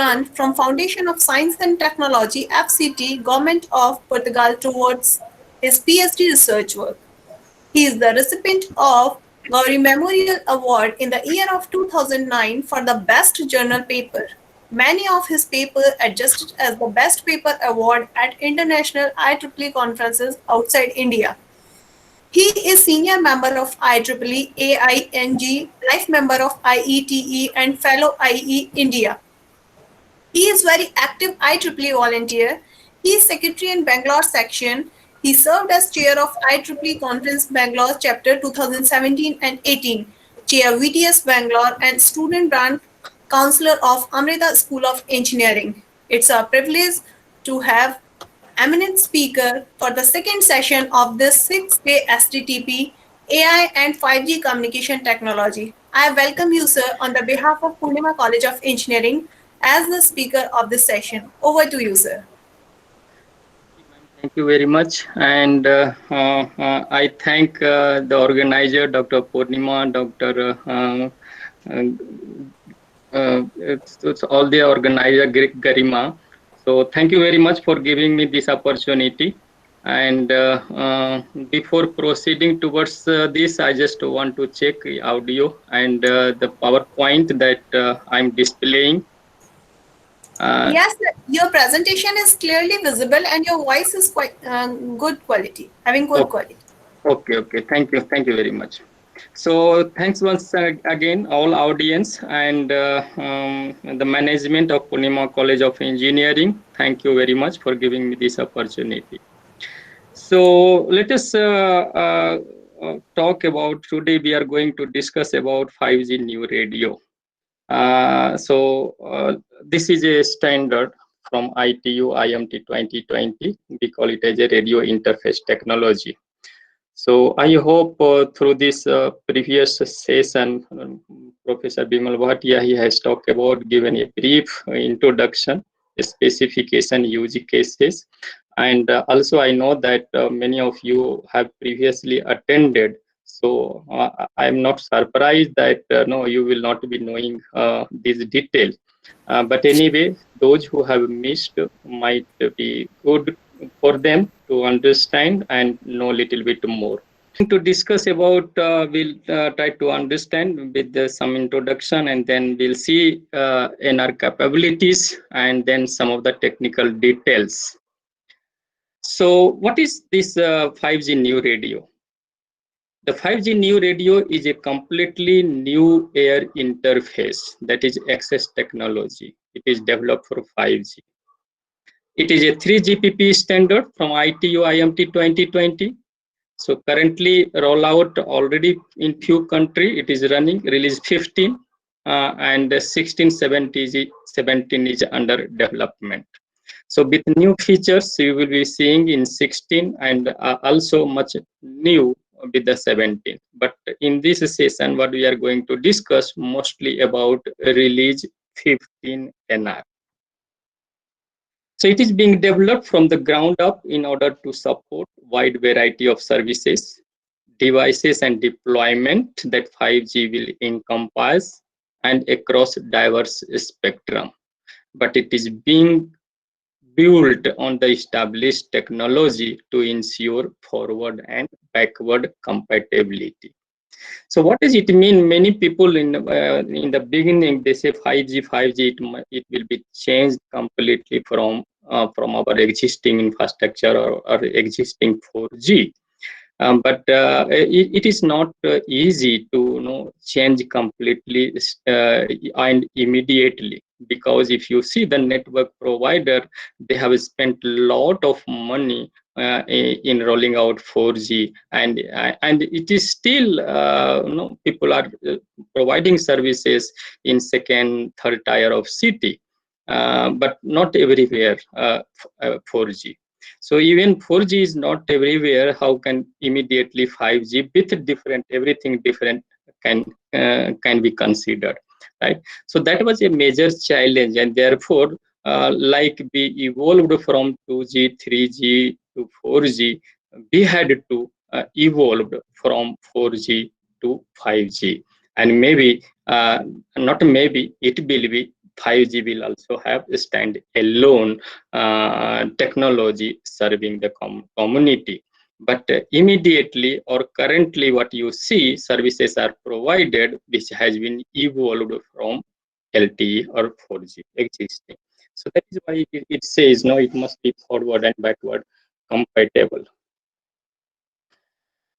Brilliant from Foundation of Science and Technology, FCT, Government of Portugal towards his PhD research work. He is the recipient of Gauri Memorial Award in the year of 2009 for the best journal paper. Many of his papers adjusted as the best paper award at international IEEE conferences outside India. He is senior member of IEEE AING, life member of IETE and fellow IE India. He is very active IEEE volunteer. He is secretary in Bangalore section. He served as chair of IEEE Conference Bangalore chapter 2017 and 18, chair VTS Bangalore and student brand counselor of Amrita School of Engineering. It's a privilege to have eminent speaker for the second session of this 6-day STTP AI and 5G communication technology. I welcome you, sir, on the behalf of Purnima College of Engineering as the speaker of this session. Over to you, sir. Thank you very much. And I thank the organizer, Dr. Purnima, Dr. It's all the organizer, Garima. So thank you very much for giving me this opportunity. And before proceeding towards this, I just want to check audio and the PowerPoint that I'm displaying. Yes, your presentation is clearly visible and your voice is quite good quality, having good quality. Okay. Thank you very much. So thanks once again, all audience and the management of Purnima College of Engineering. Thank you very much for giving me this opportunity. So let us talk about, today we are going to discuss about 5G new radio. This is a standard from ITU IMT 2020. We call it as a radio interface technology. So I hope through this previous session, Professor Bimal Bhatia, he has talked about, given a brief introduction, specification, use cases. And also I know that many of you have previously attended. So I'm not surprised that no, you will not be knowing these details. But anyway, those who have missed might be good for them to understand and know a little bit more. To discuss about, we'll try to understand with some introduction, and then we'll see in our capabilities and then some of the technical details. So what is this 5G new radio? The 5G new radio is a completely new air interface, that is access technology. It is developed for 5G. It is a 3GPP standard from ITU IMT 2020. So currently rollout already in few countries. It is running release 15 and 16, 17 is under development. So with new features you will be seeing in 16 and also much new with the 17. But in this session, what we are going to discuss mostly about release 15 NR. So it is being developed from the ground up in order to support wide variety of services, devices and deployment that 5G will encompass and across diverse spectrum. But it is being built on the established technology to ensure forward and backward compatibility. So what does it mean? Many people in the beginning they say 5G it will be changed completely from our existing infrastructure or existing 4G. But it is not easy to change completely and immediately, because if you see the network provider, they have spent a lot of money in rolling out 4G, and it is still people are providing services in second, third tier of city, but not everywhere 4G. So even 4G is not everywhere. How can immediately 5G with different everything different can be considered, right? So that was a major challenge, and therefore, like we evolved from 2G, 3G to 4G, we had to evolve from 4G to 5G, and maybe not maybe it will be 5G will also have a stand-alone technology serving the community. But immediately or currently what you see, services are provided which has been evolved from LTE or 4G existing. So that is why it says no, it must be forward and backward compatible.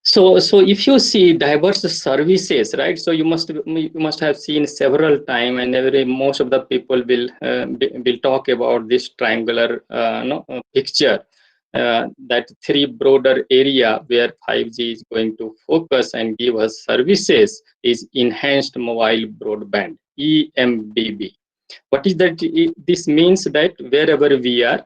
So if you see diverse services, right? So you must have seen several times, and most of the people will talk about this triangular picture. That three broader area where 5G is going to focus and give us services is enhanced mobile broadband, EMBB. What is that? This means that wherever we are,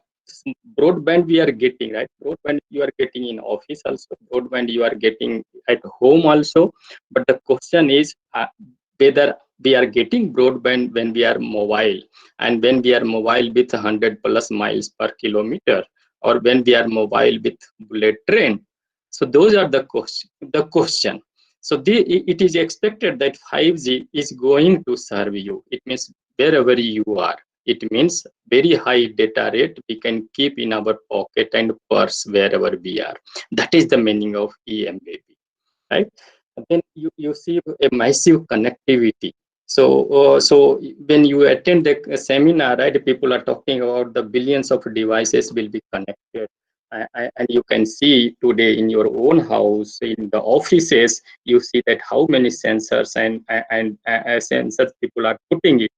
broadband we are getting, right? Broadband you are getting in office also, broadband you are getting at home also. But the question is whether we are getting broadband when we are mobile, and when we are mobile with 100 plus miles per kilometer, or when we are mobile with bullet train. So those are the question. So it is expected that 5G is going to serve you. It means wherever you are. It means very high data rate we can keep in our pocket and purse wherever we are. That is the meaning of EMBB, right? And then you see a massive connectivity. So when you attend the seminar, right, people are talking about the billions of devices will be connected. And you can see today in your own house, in the offices, you see that how many sensors and sensors people are putting it,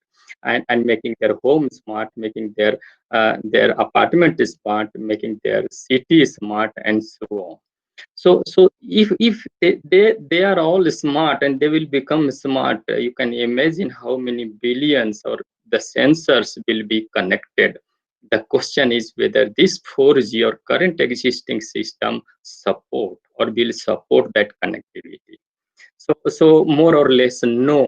and making their home smart, making their apartment smart, making their city smart, and so on. So if they are all smart and they will become smart, you can imagine how many billions or the sensors will be connected. The question is whether this 4G or current existing system support or will support that connectivity. So more or less no,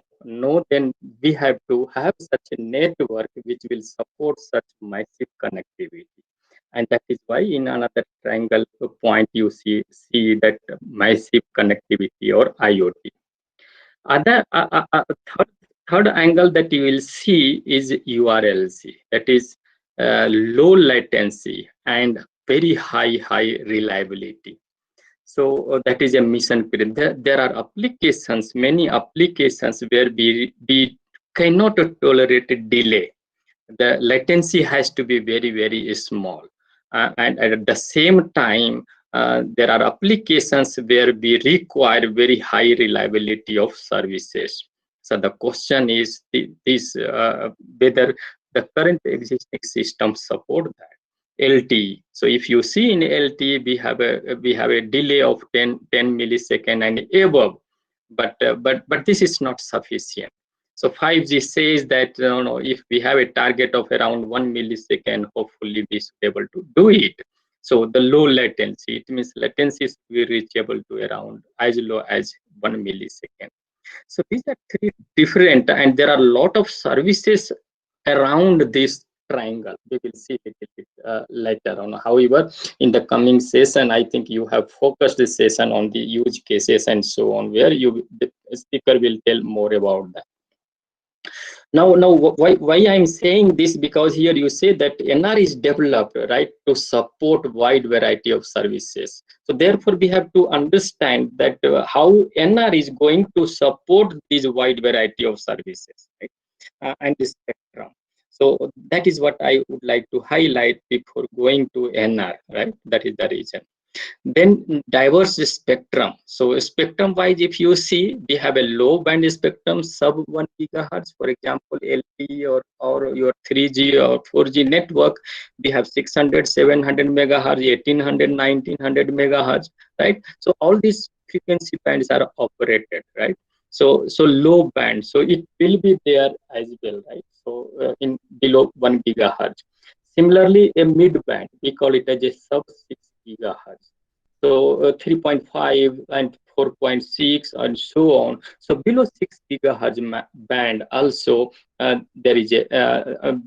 then we have to have such a network which will support such massive connectivity. And that is why in another triangle point you see that massive connectivity or IoT. Other third angle that you will see is URLC, that is low latency and very high reliability. So that is a mission period. There are applications, many applications where we cannot tolerate a delay. The latency has to be very small. And at the same time, there are applications where we require very high reliability of services. So the question is whether the current existing systems support that. LTE. So if you see in LTE, we have a delay of 10 millisecond and above, but this is not sufficient. So 5G says that if we have a target of around 1 millisecond, hopefully we should be able to do it. So the low latency, it means latency is reachable to around as low as 1 millisecond. So these are three different, and there are a lot of services around this triangle. We will see a little bit later on. However, in the coming session, I think you have focused this session on the use cases and so on, where the speaker will tell more about that. Now, why I'm saying this, because here you say that NR is developed, right, to support wide variety of services. So therefore, we have to understand that how NR is going to support this wide variety of services, right, and the spectrum. So that is what I would like to highlight before going to NR, right? That is the reason. Then diverse spectrum. So spectrum wise, if you see, we have a low band spectrum sub 1 gigahertz, for example, LTE or your 3G or 4G network, we have 600, 700 megahertz, 1800, 1900 megahertz, right? So all these frequency bands are operated, right? So low band, so it will be there as well, right? So in below 1 gigahertz. Similarly, a mid band, we call it as a sub 6 gigahertz. So 3.5 and 4.6 and so on. So below 6 gigahertz band also, there is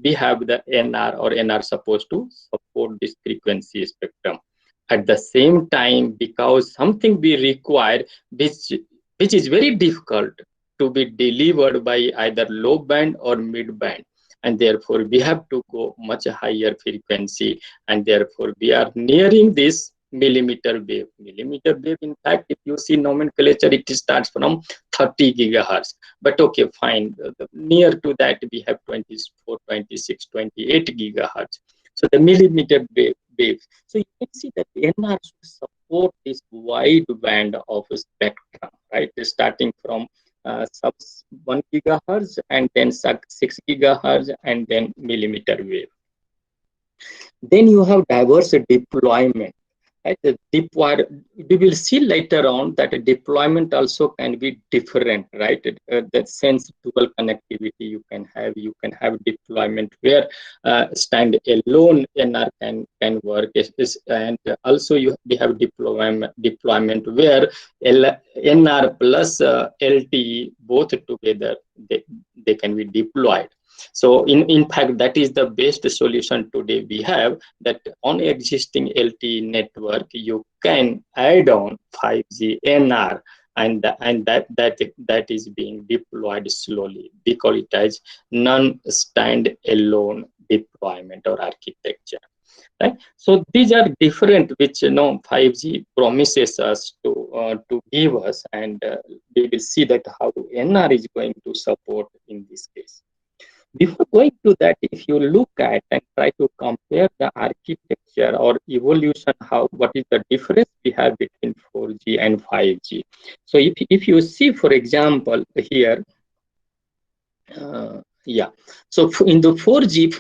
we have the NR, or NR supposed to support this frequency spectrum. At the same time, because something we require, which is very difficult to be delivered by either low band or mid band. and therefore we have to go much higher frequency, and therefore we are nearing this millimeter wave. Millimeter wave, in fact, if you see nomenclature, it starts from 30 gigahertz. But okay, fine. Near to that, we have 24, 26, 28 gigahertz. So the millimeter wave. So you can see that NR should support this wide band of spectrum, right? Starting from sub 1 gigahertz, and then sub 6 gigahertz, and then millimeter wave. Then you have diverse deployment. Right? We will see later on that a deployment also can be different, right? That sense dual connectivity you can have deployment where stand alone NR can work, and also we have deployment where NR plus LTE both together they can be deployed. So in fact, that is the best solution today we have, that on existing LTE network, you can add on 5G NR, and that is being deployed slowly. We call it as non-stand-alone deployment or architecture. Right? So these are different, which 5G promises us to give us, and we will see that how NR is going to support in this case. Before going to that, if you look at and try to compare the architecture or evolution, what is the difference we have between 4G and 5G? So if you see, for example, here, yeah. So in the 4G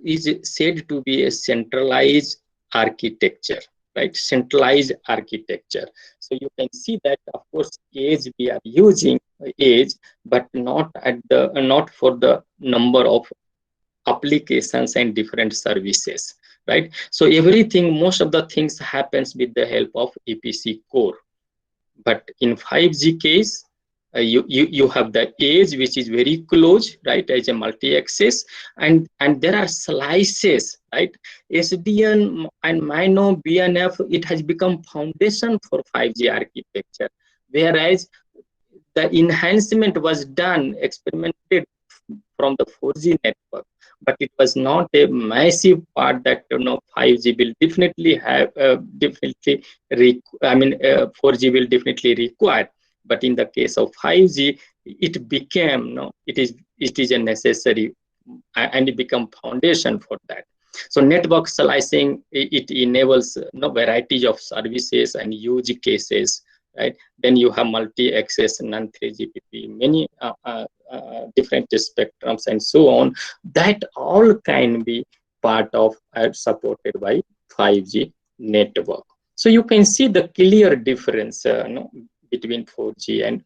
is said to be a centralized architecture, right? Centralized architecture. So you can see that, of course, edge we are using edge, but not for the number of applications and different services, right? So most of the things happens with the help of EPC core. But in 5G case, you have the edge which is very close, right, as a multi-access, and there are slices, right? SDN and MINO, BNF, it has become foundation for 5G architecture, whereas the enhancement was done, experimented from the 4G network, but it was not a massive part that 5G will definitely have 4G will definitely require. But in the case of 5G, it became it is a necessary, and it become foundation for that. So network slicing, it enables varieties of services and use cases, right? Then you have multi-access, non-3GPP, many different spectrums and so on. That all can be part of supported by 5G network. So you can see the clear difference between 4G and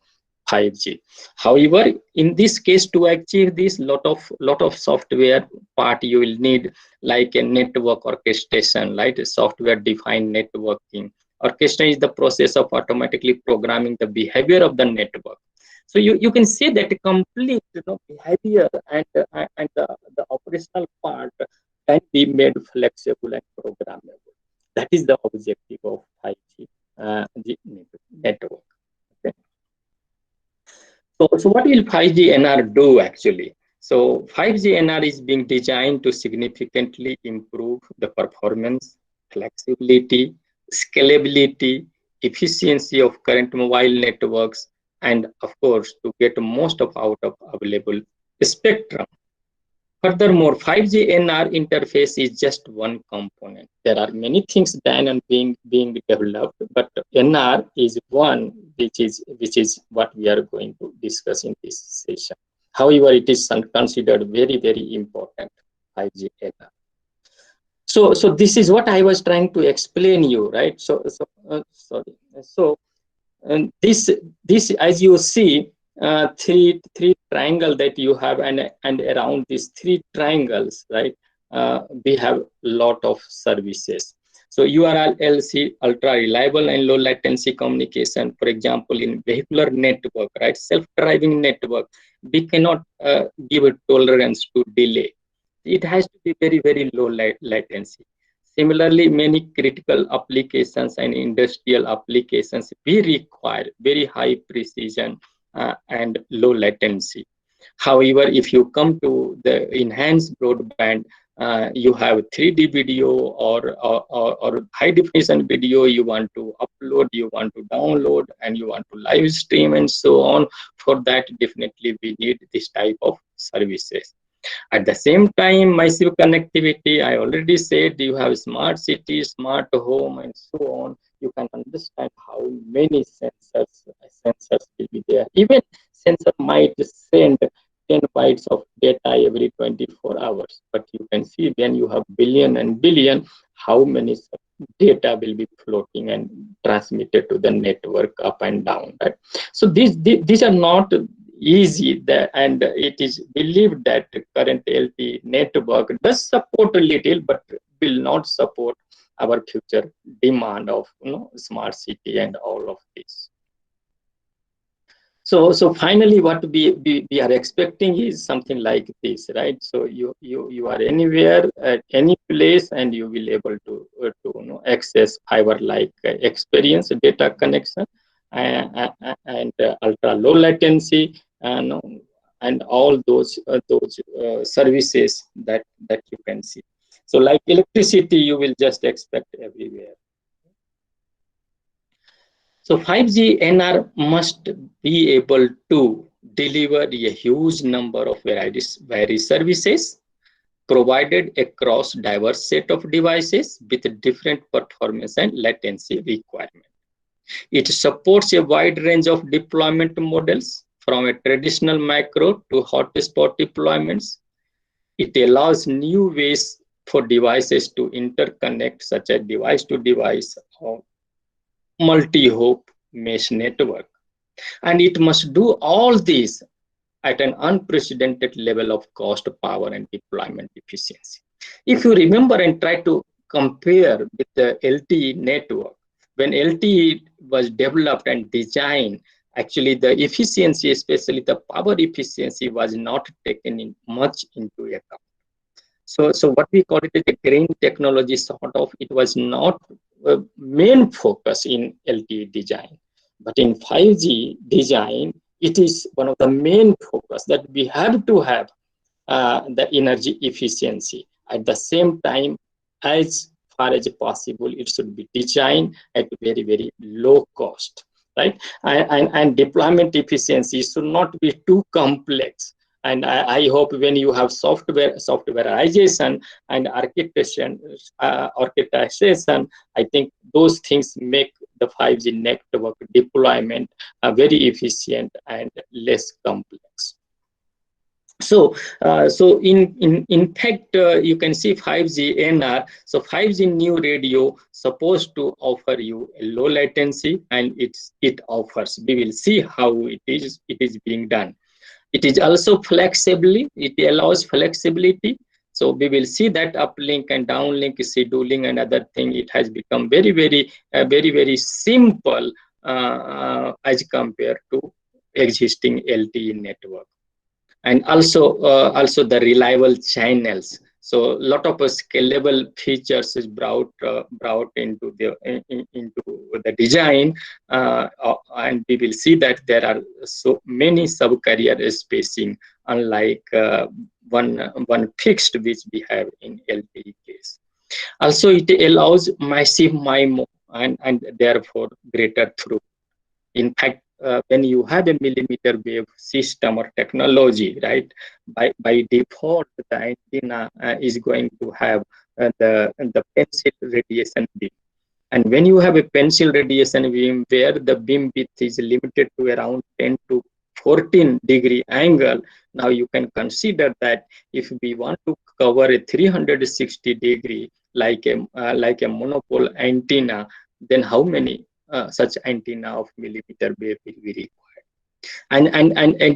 5G. However, in this case, to achieve this, lot of software part you will need, like a network orchestration, right? A software-defined networking. Orchestration is the process of automatically programming the behavior of the network. So you can say that complete behavior and the operational part can be made flexible and programmable. That is the objective of 5G network. Okay. So what will 5G NR do actually? So 5G NR is being designed to significantly improve the performance, flexibility, scalability, efficiency of current mobile networks, and of course to get most out of available spectrum. Furthermore, 5G NR interface is just one component. There are many things done and being developed, but NR is one, which is what we are going to discuss in this session. However, it is considered very, very important, 5G NR. So this is what I was trying to explain you, right? Sorry. So this as you see, three triangle that you have, and around these three triangles, right, we have lot of services. So URLLC, ultra reliable and low latency communication. For example, in vehicular network, right, self-driving network, we cannot give a tolerance to delay. It has to be very, very low latency. Similarly, many critical applications and industrial applications, we require very high precision and low latency. However, if you come to the enhanced broadband, you have 3D video or high definition video you want to upload, you want to download, and you want to live stream and so on. For that, definitely we need this type of services. At the same time, massive connectivity, I already said you have smart city, smart home, and so on. You can understand how many sensors will be there. Even sensor might send 10 bytes of data every 24 hours. But you can see when you have billion and billion, how many data will be floating and transmitted to the network up and down. Right? So these are not easy, and it is believed that current LTE network does support a little, but will not support our future demand of smart city and all of this. So finally, what we are expecting is something like this, right? So you are anywhere at any place, and you will able to access fiber-like experience, data connection, and ultra low latency, and all those services that you can see. So like electricity, you will just expect everywhere. So 5G NR must be able to deliver a huge number of various services provided across diverse set of devices with different performance and latency requirements. It supports a wide range of deployment models from a traditional macro to hotspot deployments. It allows new ways for devices to interconnect, such as device to device or multi-hop mesh network. And it must do all these at an unprecedented level of cost, power, and deployment efficiency. If you remember and try to compare with the LTE network, when LTE was developed and designed, actually the efficiency, especially the power efficiency, was not taken in much into account. So what we call it is a green technology sort of, it was not a main focus in LTE design. But in 5G design, it is one of the main focus that we have to have the energy efficiency. At the same time, as far as possible, it should be designed at very, very low cost, right? And deployment efficiency should not be too complex. And I hope when you have softwareization and architecture, I think those things make the 5G network deployment very efficient and less complex. So in fact, you can see 5G NR. So 5G new radio supposed to offer you a low latency, and it offers. We will see how it is being done. It is also flexibly, it allows flexibility. So we will see that uplink and downlink scheduling and other thing. It has become very, very simple as compared to existing LTE network. And also the reliable channels. So a lot of scalable features is brought into the design, and we will see that there are so many sub-carrier spacing, unlike one fixed which we have in LTE case. Also, it allows massive MIMO and therefore greater throughput. In fact, when you have a millimeter wave system or technology, right, by default, the antenna is going to have the pencil radiation beam. And when you have a pencil radiation beam where the beam width is limited to around 10 to 14 degree angle, now you can consider that if we want to cover a 360 degree like a monopole antenna, then how many such antenna of millimeter wave will be required? And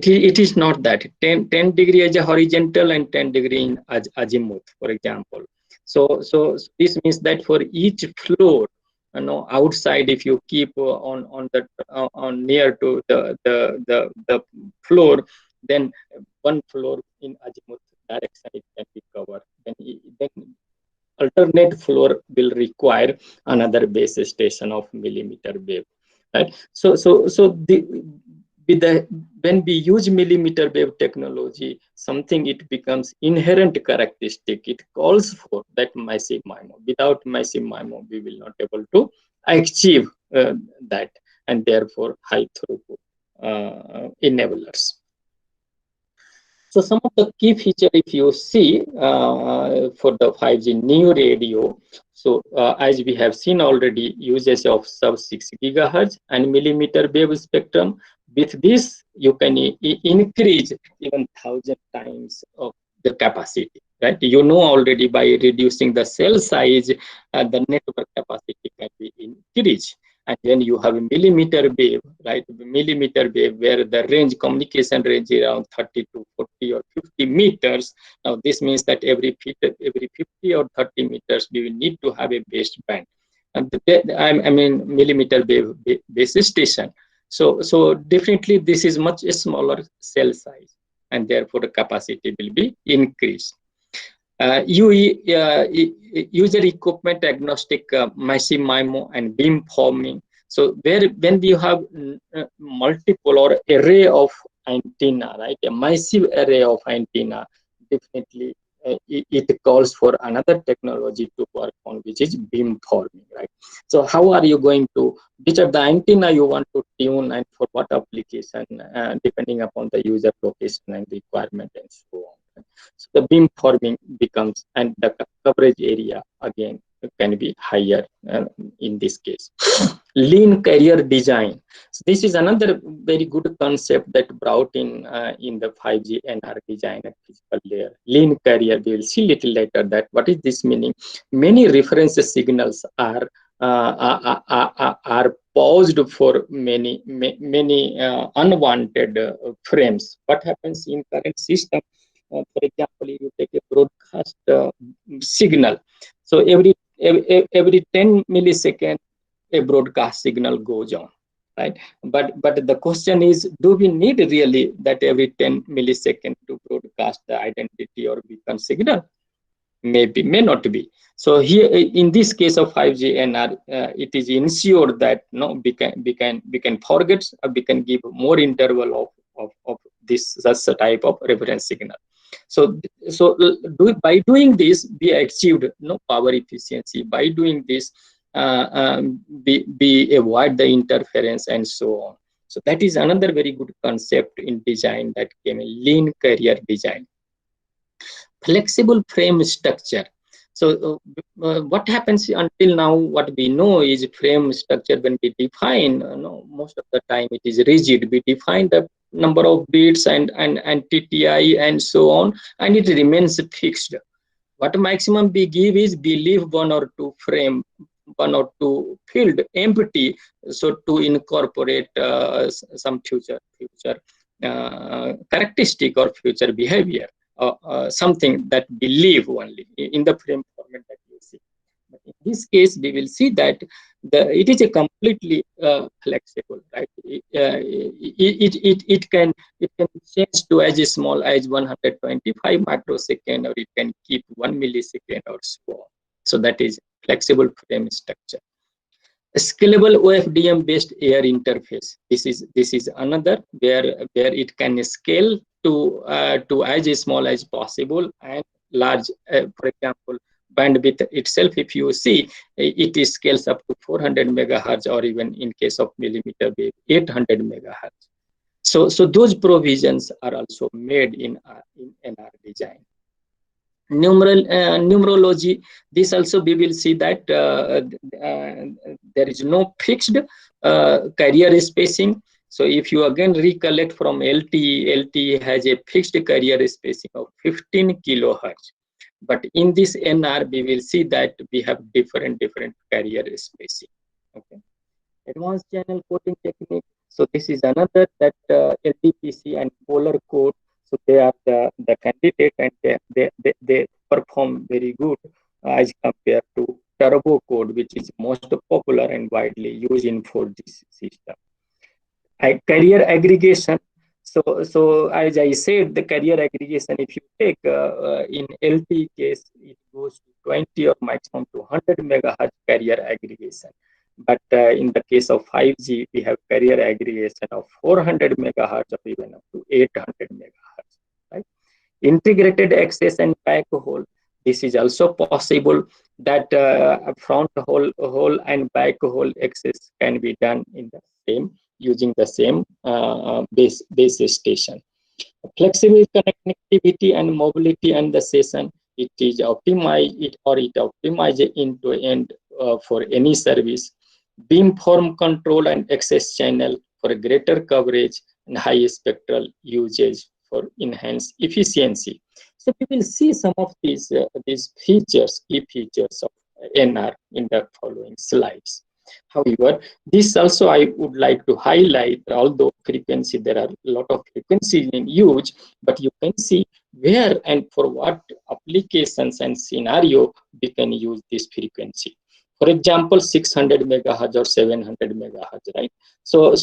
it is not that 10 degree as a horizontal and 10 degree in azimuth, for example. So this means that for each floor, outside, if you keep on near to the floor, then one floor in azimuth direction it can be covered. Then alternate floor will require another base station of millimeter wave, right? So with the when we use millimeter wave technology, something it becomes inherent characteristic. It calls for that massive MIMO. Without massive MIMO, we will not able to achieve that, and therefore high throughput enablers. So some of the key feature, if you see for the 5G new radio, so as we have seen already, uses of sub 6 gigahertz and millimeter wave spectrum. With this, you can increase even 1,000 times of the capacity, right? You know already by reducing the cell size, the network capacity can be increased. And then you have a millimeter wave, right? Millimeter wave where the range, communication range is around 30 to 40 or 50 meters. Now this means that every 50 or 30 meters, we will need to have a base band. And I mean millimeter wave base station. So definitely this is much smaller cell size, and therefore the capacity will be increased. User equipment agnostic massive MIMO and beam forming. So when you have multiple or array of antenna, right, a massive array of antenna, definitely it calls for another technology to work on, which is beam forming, right? So how are you going to, which are the antenna you want to tune and for what application, depending upon the user location and requirement and so on. So the beam forming becomes, and the coverage area again can be higher in this case. Lean carrier design. So this is another very good concept that brought in the 5G NR design at physical layer. Lean carrier, we will see little later that what is this meaning. Many reference signals are paused for many unwanted frames. What happens in current system? For example, if you take a broadcast signal, so every 10 milliseconds, a broadcast signal goes on, right? But the question is, do we need really that every 10 milliseconds to broadcast the identity or beacon signal? Maybe, may not be. So here, in this case of 5G NR, it is ensured that no, we can forget, we can give more interval of this such type of reference signal. So by doing this, we achieved no power efficiency. By doing this, we avoid the interference and so on. So that is another very good concept in design that came in lean carrier design. Flexible frame structure. So what happens until now, what we know is frame structure when we define, most of the time it is rigid. We define the number of bits and TTI and so on, and it remains fixed. What maximum we give is we leave one or two field empty, so to incorporate some future characteristic or future behavior. Something that we leave only in the frame format that you see. But in this case, we will see that it is a completely flexible, right? It can change to as small as 125 microsecond, or it can keep 1 millisecond or so on. So that is flexible frame structure. A scalable OFDM based air interface. This is another where it can scale to as small as possible and large. For example, bandwidth itself, if you see, it scales up to 400 megahertz, or even in case of millimeter wave, 800 megahertz. So those provisions are also made in our design. Numerology, this also we will see that there is no fixed carrier spacing. So if you again recollect from LTE has a fixed carrier spacing of 15 kilohertz. But in this NR, we will see that we have different carrier spacing. Okay. Advanced channel coding technique. So this is another that LTPC and polar code. So they are the candidate, and they perform very good as compared to turbo code, which is most popular and widely used in 4G system. Carrier aggregation. So as I said, the carrier aggregation, if you take in LTE case, it goes to 20 or maximum to 100 megahertz carrier aggregation. But in the case of 5G, we have carrier aggregation of 400 megahertz or even up to 800 megahertz, right? Integrated access and backhaul. This is also possible that front hole and backhaul access can be done in the same using the same base station. Flexible connectivity and mobility and the session. It is optimized it or it optimizes end to end for any service. Beamform control and access channel for greater coverage and high spectral usage for enhanced efficiency. So we will see some of these features, key features of NR in the following slides. However, this also I would like to highlight, although frequency, there are a lot of frequencies in use, but you can see where and for what applications and scenario we can use this frequency. For example, 600 megahertz or 700 megahertz, right? So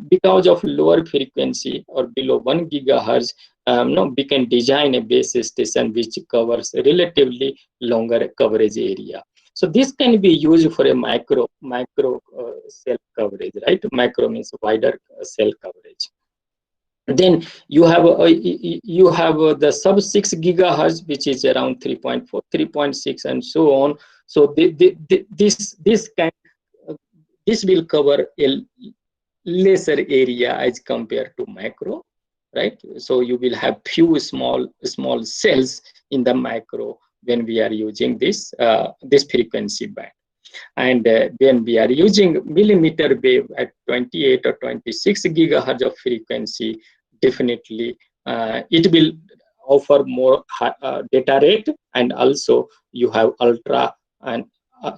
because of lower frequency or below 1 gigahertz, no, we can design a base station which covers relatively longer coverage area. So this can be used for a micro cell coverage, right? Micro means wider cell coverage. Then you have the sub 6 gigahertz, which is around 3.4, 3.6, and so on. So this will cover a lesser area as compared to macro, right? So you will have few small cells in the macro when we are using this frequency band. And when we are using millimeter wave at 28 or 26 gigahertz of frequency, definitely it will offer more data rate, and also you have ultra and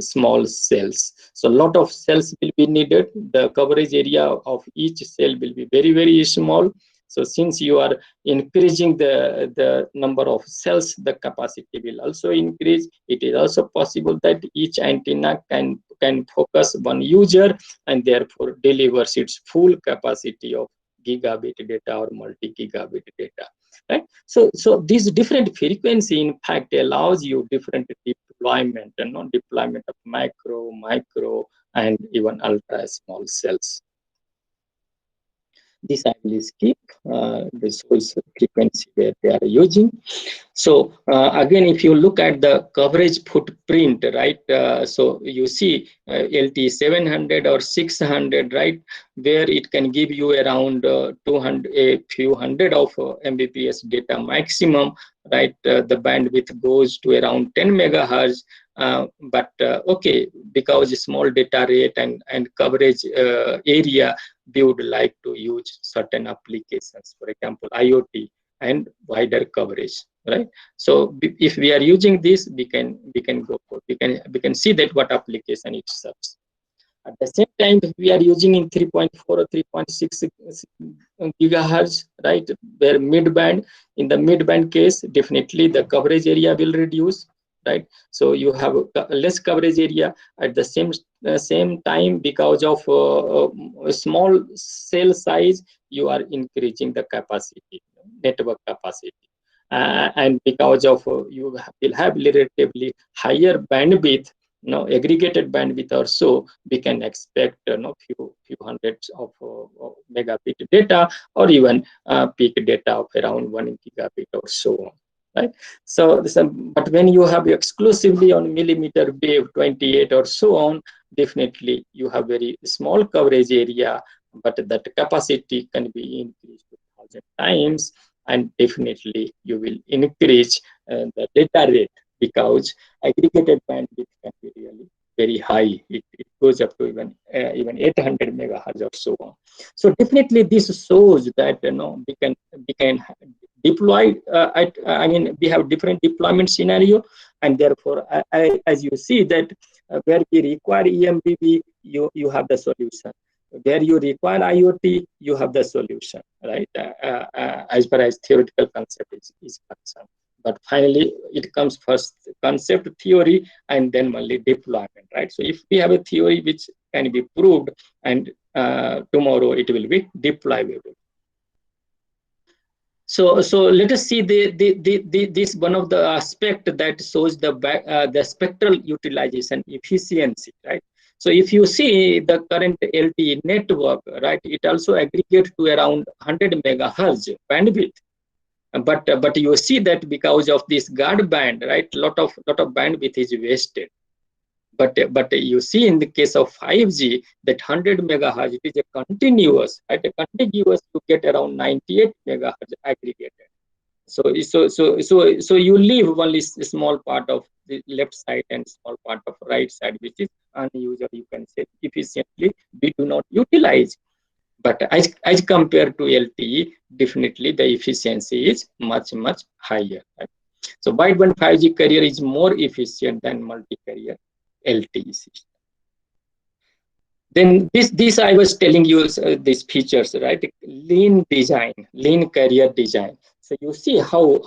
small cells. So a lot of cells will be needed. The coverage area of each cell will be very, very small. So since you are increasing the number of cells, the capacity will also increase. It is also possible that each antenna can focus one user and therefore delivers its full capacity of gigabit data or multi-gigabit data. Right? So this different frequency in fact allows you different deployment and non-deployment of macro, micro, and even ultra small cells. This I will skip the source frequency where they are using. So again, if you look at the coverage footprint, right? So you see LTE 700 or 600, right? Where it can give you around 200, a few hundred of Mbps data maximum, right? The bandwidth goes to around 10 megahertz. But okay, because small data rate and coverage area, we would like to use certain applications, for example, IoT and wider coverage, right? So if we are using this, we can go for, we can see that what application it serves. At the same time, if we are using in 3.4 or 3.6 gigahertz, right, where mid-band, in the mid-band case, definitely the coverage area will reduce, right? So you have less coverage area. At the same time, because of a small cell size, you are increasing the capacity, network capacity. And because of you will have relatively higher bandwidth, aggregated bandwidth or so, we can expect few hundreds of megabit data, or even peak data of around 1 gigabit or so on, right? So but when you have exclusively on millimeter wave 28 or so on, definitely you have very small coverage area, but that capacity can be increased to 1,000 times, and definitely you will increase the data rate, because aggregated bandwidth can be really very high. It goes up to even 800 megahertz or so on. So definitely this shows that we can deploy I mean, we have different deployment scenario, and therefore as you see that where we require EMBB, you have the solution. Where you require IoT, you have the solution, right? As far as theoretical concept is concerned. But finally, it comes first concept theory and then only deployment, right? So if we have a theory which can be proved, and tomorrow it will be deployable. So let us see this one of the aspect that shows the spectral utilization efficiency, right? So if you see the current LTE network, right, it also aggregates to around 100 megahertz bandwidth. But you see that because of this guard band, right, lot of bandwidth is wasted. But you see in the case of 5G that 100 megahertz, it is a continuous, right? A contiguous, you get around 98 megahertz aggregated. So you leave only a small part of the left side and small part of right side, which is unused, you can say efficiently we do not utilize. But as compared to LTE, definitely the efficiency is much higher. Right? So wideband 5G carrier is more efficient than multi-carrier LTE system. Then this I was telling you these features, right? Lean design, lean carrier design. So you see how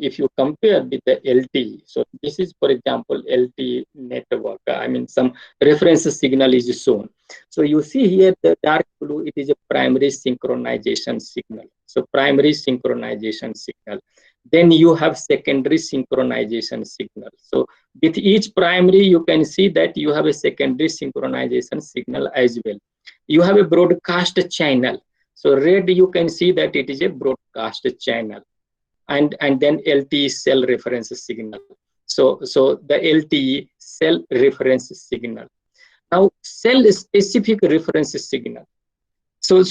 if you compare with the LTE. So this is, for example, LTE network. I mean, some reference signal is shown. So you see here the dark blue, it is a primary synchronization signal. So primary synchronization signal. Then you have secondary synchronization signal. So with each primary, you can see that you have a secondary synchronization signal as well. You have a broadcast channel. So red, you can see that it is a broadcast channel. And then LTE cell reference signal. So the LTE cell reference signal. Now cell specific reference signal. So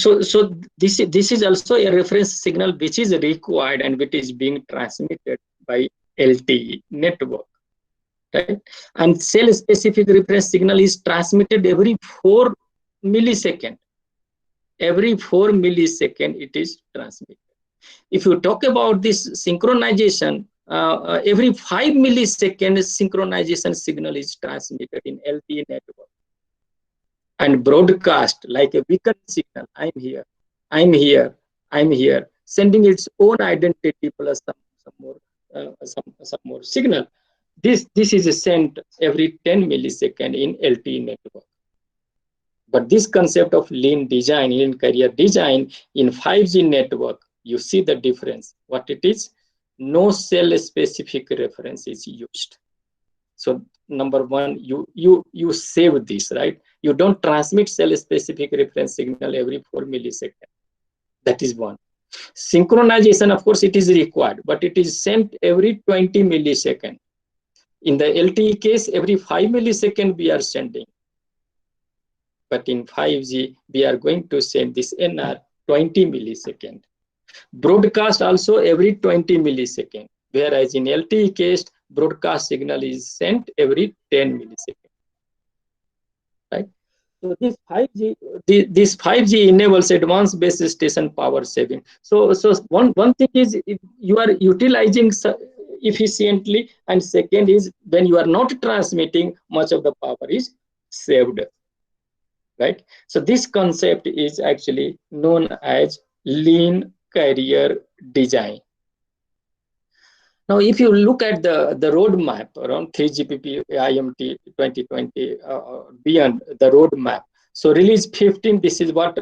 this is also a reference signal which is required and which is being transmitted by LTE network. Right? And cell specific reference signal is transmitted every 4 milliseconds. Every 4 milliseconds it is transmitted. If you talk about this synchronization, every 5 milliseconds synchronization signal is transmitted in LTE network. And broadcast like a beacon signal, I'm here, I'm here, I'm here, sending its own identity plus some more signal. This is sent every 10 milliseconds in LTE network. But this concept of lean design, lean carrier design in 5G network, you see the difference. What it is? No cell specific reference is used. So number one, you save this, right? You don't transmit cell specific reference signal every 4 milliseconds. That is one. Synchronization, of course, it is required, but it is sent every 20 milliseconds. In the LTE case, every 5 milliseconds we are sending. But in 5G, we are going to send this NR 20 milliseconds. Broadcast also every 20 milliseconds. Whereas in LTE case, broadcast signal is sent every 10 milliseconds. Right? So this 5G enables advanced base station power saving. So one thing is you are utilizing efficiently, and second is when you are not transmitting, much of the power is saved. Right? So this concept is actually known as lean carrier design. Now, if you look at the roadmap around 3GPP IMT 2020 beyond the roadmap, so release 15, this is what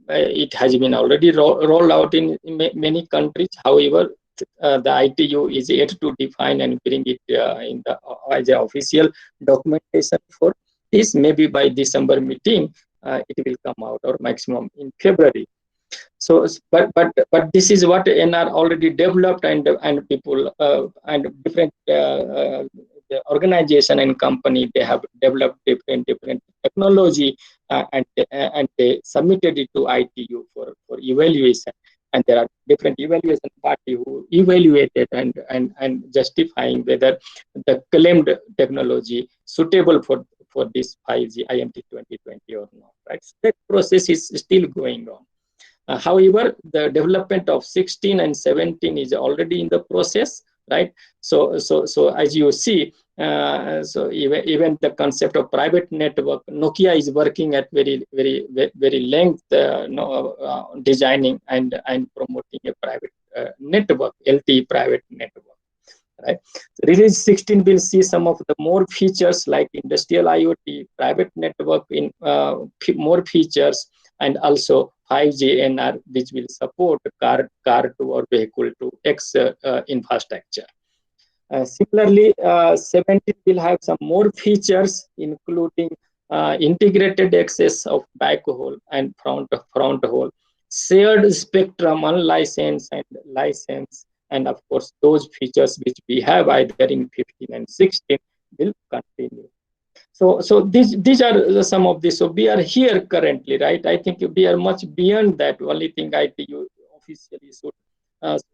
it has been already rolled out in many countries. However, the ITU is yet to define and bring it in the as an official documentation for this. Maybe by December meeting, it will come out, or maximum in February. So, but this is what NR already developed, and people and different organization and company, they have developed different technology, and they submitted it to ITU for evaluation. And there are different evaluation party who evaluated and justifying whether the claimed technology suitable for this 5G IMT 2020 or not. Right? So that process is still going on. However, the development of 16 and 17 is already in the process, right? So as you see, so even the concept of private network, Nokia is working at very length, designing and promoting a private network, LTE private network. Right. So release 16 will see some of the more features like industrial IoT, private network in more features, and also 5G NR, which will support car to or vehicle to X infrastructure. Similarly, 17 will have some more features, including integrated access of back hole and front hole, shared spectrum, unlicensed and licensed, and of course those features which we have either in 15 and 16 will continue. So these are some of this. So we are here currently, right? I think we are much beyond that. Only thing ITU officially should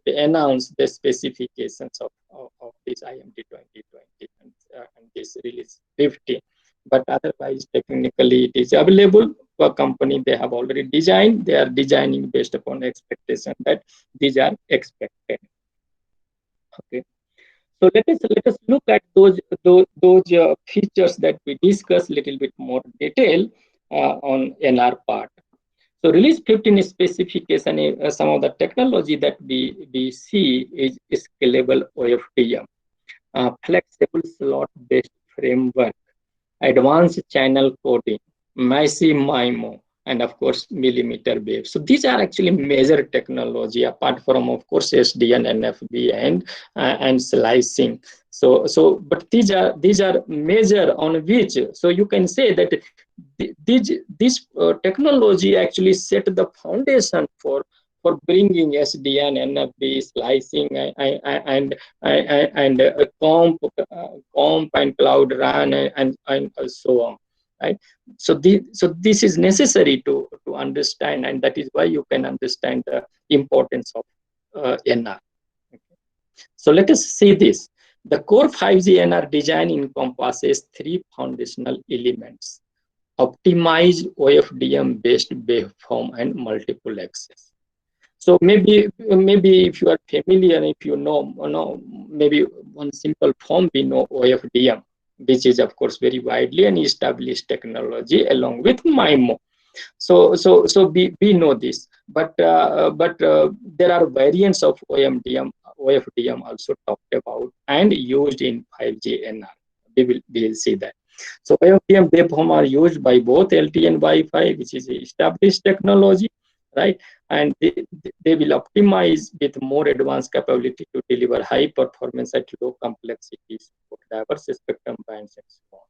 announce the specifications of this IMT 2020 and this release 15. But otherwise, technically, it is available for company. They have already designed. They are designing based upon expectation that these are expected. Okay. So let us look at those features that we discuss a little bit more detail on NR part. So release 15 specification, some of the technology that we see is scalable OFDM, flexible slot based framework, advanced channel coding, massive MIMO, and of course millimeter wave. So these are actually major technology apart from of course SDN, NFV, and slicing. But these are major on which, so you can say that this technology actually set the foundation for bringing SDN, NFV, slicing, and comp and cloud run and so on, right? So this is necessary to understand, and that is why you can understand the importance of NR. Okay. So let us see this. The core 5G NR design encompasses three foundational elements: optimized OFDM based waveform and multiple access. So maybe if you are familiar, if you know maybe one simple form we know OFDM, which is of course very widely and established technology along with MIMO. So we know this, but there are variants of OFDM also talked about and used in 5G NR. We will see that. So OFDM waveform are used by both LTE and Wi-Fi, which is established technology, right? And they will optimize with more advanced capability to deliver high performance at low complexity, support diverse spectrum bands and so on.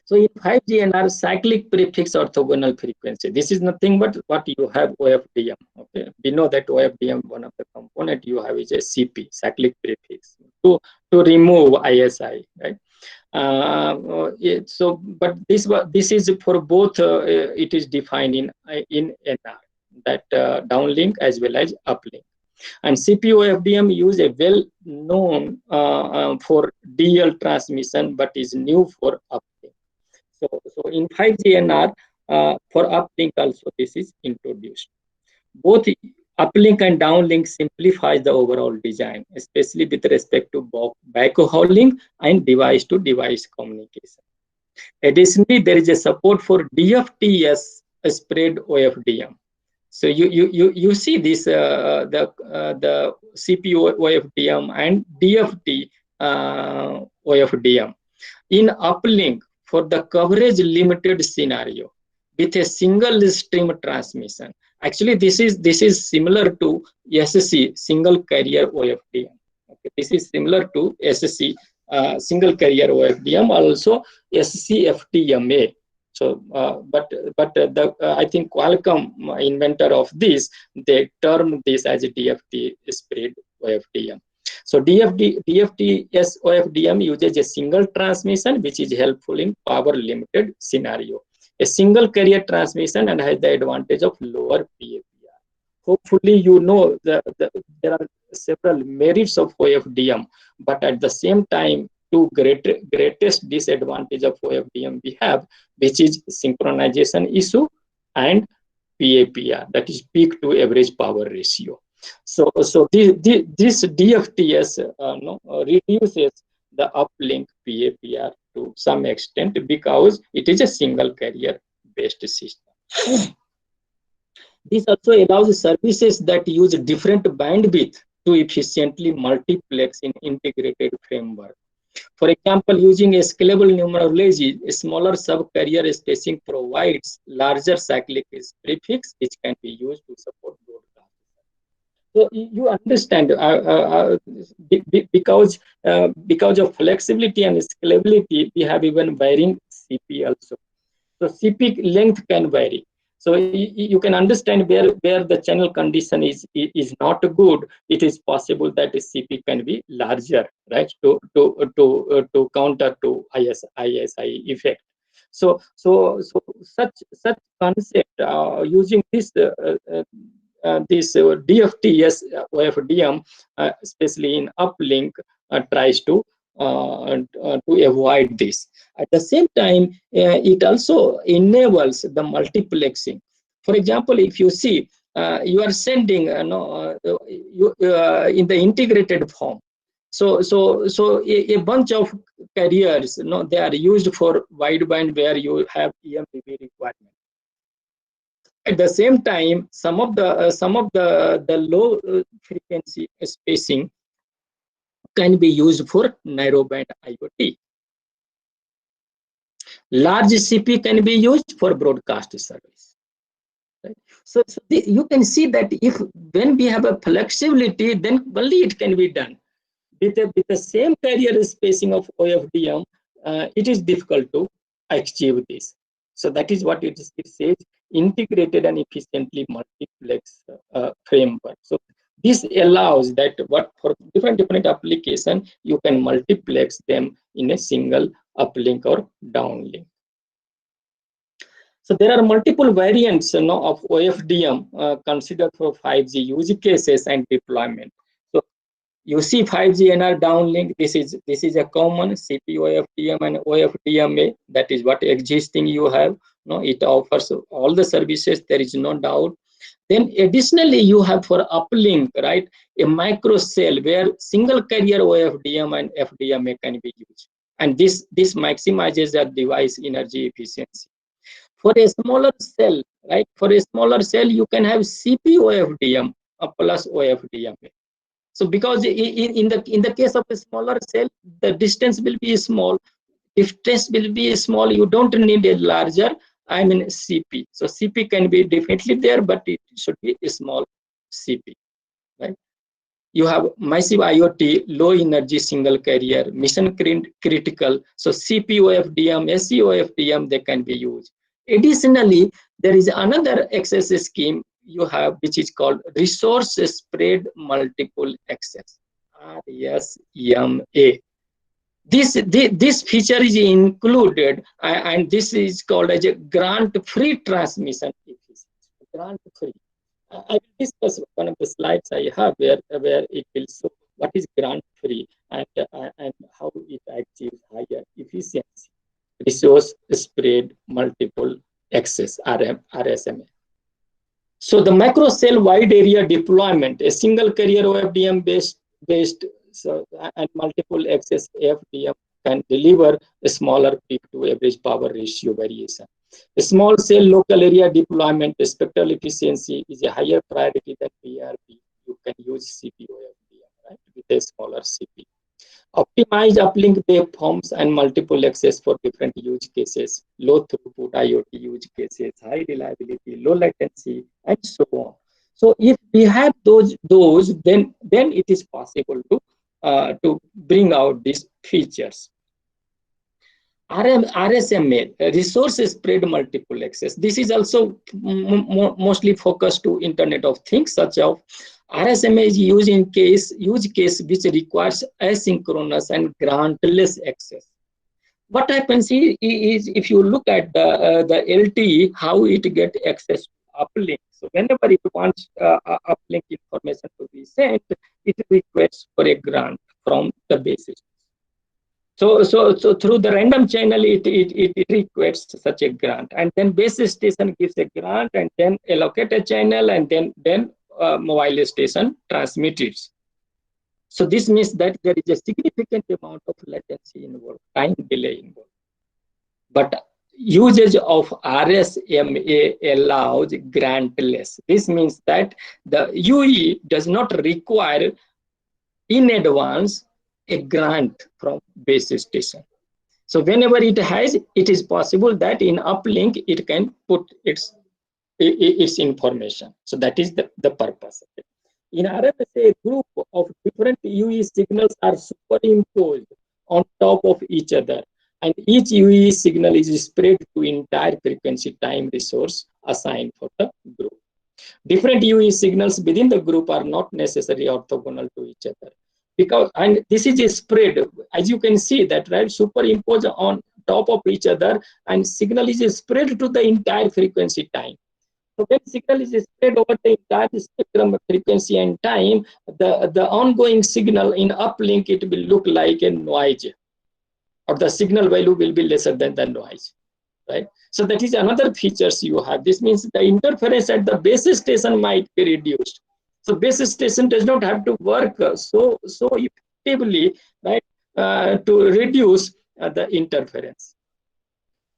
So in 5G NR, cyclic prefix orthogonal frequency, this is nothing but what you have OFDM. Okay, we know that OFDM, one of the component you have is a CP, cyclic prefix, to remove ISI, right? But this is for both. It is defined in NR, that downlink as well as uplink. And CPO-FDM use a well-known for DL transmission, but is new for uplink. So in 5G NR, for uplink also this is introduced. Both uplink and downlink simplifies the overall design, especially with respect to backhauling and device-to-device communication. Additionally, there is a support for DFTS spread OFDM. So you see this the CPU OFDM and DFT OFDM in uplink for the coverage limited scenario with a single stream transmission. Actually, this is similar to SSC, single carrier OFDM. Okay, this is similar to SSC, single carrier OFDM, also SCFTMA. So, I think Qualcomm, inventor of this, they termed this as a DFT spread OFDM. So DFTS OFDM uses a single transmission, which is helpful in power limited scenario. A single carrier transmission and has the advantage of lower PAPR. Hopefully, you know there are several merits of OFDM, but at the same time, two greatest disadvantage of OFDM we have, which is synchronization issue and PAPR, that is peak to average power ratio. So this DFTS reduces the uplink PAPR to some extent because it is a single carrier based system. This also allows services that use different bandwidth to efficiently multiplex in integrated framework. For example, using a scalable numerology, a smaller sub-carrier spacing provides larger cyclic prefix, which can be used to support broadcast. So you understand, because of flexibility and scalability, we have even varying CP also. So CP length can vary. So you can understand where the channel condition is not good. It is possible that the CP can be larger, right? To counter to ISI effect. So such concept using this DFTS OFDM, especially in uplink, tries to avoid this. At the same time, it also enables the multiplexing. For example, if you see, you are sending in the integrated form. So a bunch of carriers, they are used for wideband where you have EMBB requirement. At the same time, some of the low frequency spacing can be used for narrowband IoT. Large CP can be used for broadcast service. Right? So you can see that when we have a flexibility, then only it can be done. With the same carrier spacing of OFDM, it is difficult to achieve this. So that is what it says: integrated and efficiently multiplex framework. So this allows that for different application, you can multiplex them in a single uplink or downlink. So there are multiple variants of OFDM considered for 5G use cases and deployment. So you see 5G NR downlink. This is a common CP OFDM and OFDMA. That is what existing you have. It offers all the services. There is no doubt. Then additionally, you have for uplink, right, a micro cell where single carrier OFDM and FDMA can be used, and this maximizes the device energy efficiency. For a smaller cell, right? For a smaller cell, you can have CP OFDM plus OFDMA. So because in the case of a smaller cell, the distance will be small. If distance will be small, you don't need a larger, CP. So CP can be definitely there, but it should be a small CP, right? You have massive IoT, low energy single carrier, mission critical. So CP OFDM, SC OFDM, they can be used. Additionally, there is another access scheme you have, which is called resource spread multiple access, RSMA. This feature is included, and this is called as a grant-free transmission efficiency. Grant-free. I will discuss one of the slides I have where it will show what is grant-free and how it achieves higher efficiency. Resource spread multiple access, RSMA. So the macro cell wide area deployment, a single carrier OFDM based and multiple access FDM can deliver a smaller peak to average power ratio variation. A small cell local area deployment spectral efficiency is a higher priority than PRP. You can use CP OFDM, right, with a smaller CP. Optimize uplink waveforms and multiple access for different use cases, low throughput IoT use cases, high reliability, low latency, and so on. So if we have those, then it is possible to bring out these features. RSMA, resource spread multiple access. This is also mostly focused to Internet of Things, such as RSMA is used in use case which requires asynchronous and grantless access. What happens is if you look at the LTE, how it get access to uplink. So whenever it wants uplink information to be sent, it requests for a grant from the base station. So through the random channel, it requests such a grant, and then base station gives a grant, and then allocate a channel, and then mobile station transmits it. So this means that there is a significant amount of latency involved, time delay involved. But usage of RSMA allows grantless. This means that the UE does not require in advance a grant from base station. So whenever it has, it is possible that in uplink it can put its information. So that is the purpose of it. In RSMA, a group of different UE signals are superimposed on top of each other, and each UE signal is spread to entire frequency time resource assigned for the group. Different UE signals within the group are not necessarily orthogonal to each other, because, and this is a spread, as you can see that, right, superimpose on top of each other, and signal is spread to the entire frequency time. So when signal is spread over the entire spectrum of frequency and time, the ongoing signal in uplink, it will look like a noise, or the signal value will be lesser than the noise, right? So that is another features you have. This means the interference at the base station might be reduced. So base station does not have to work so effectively, right, to reduce the interference.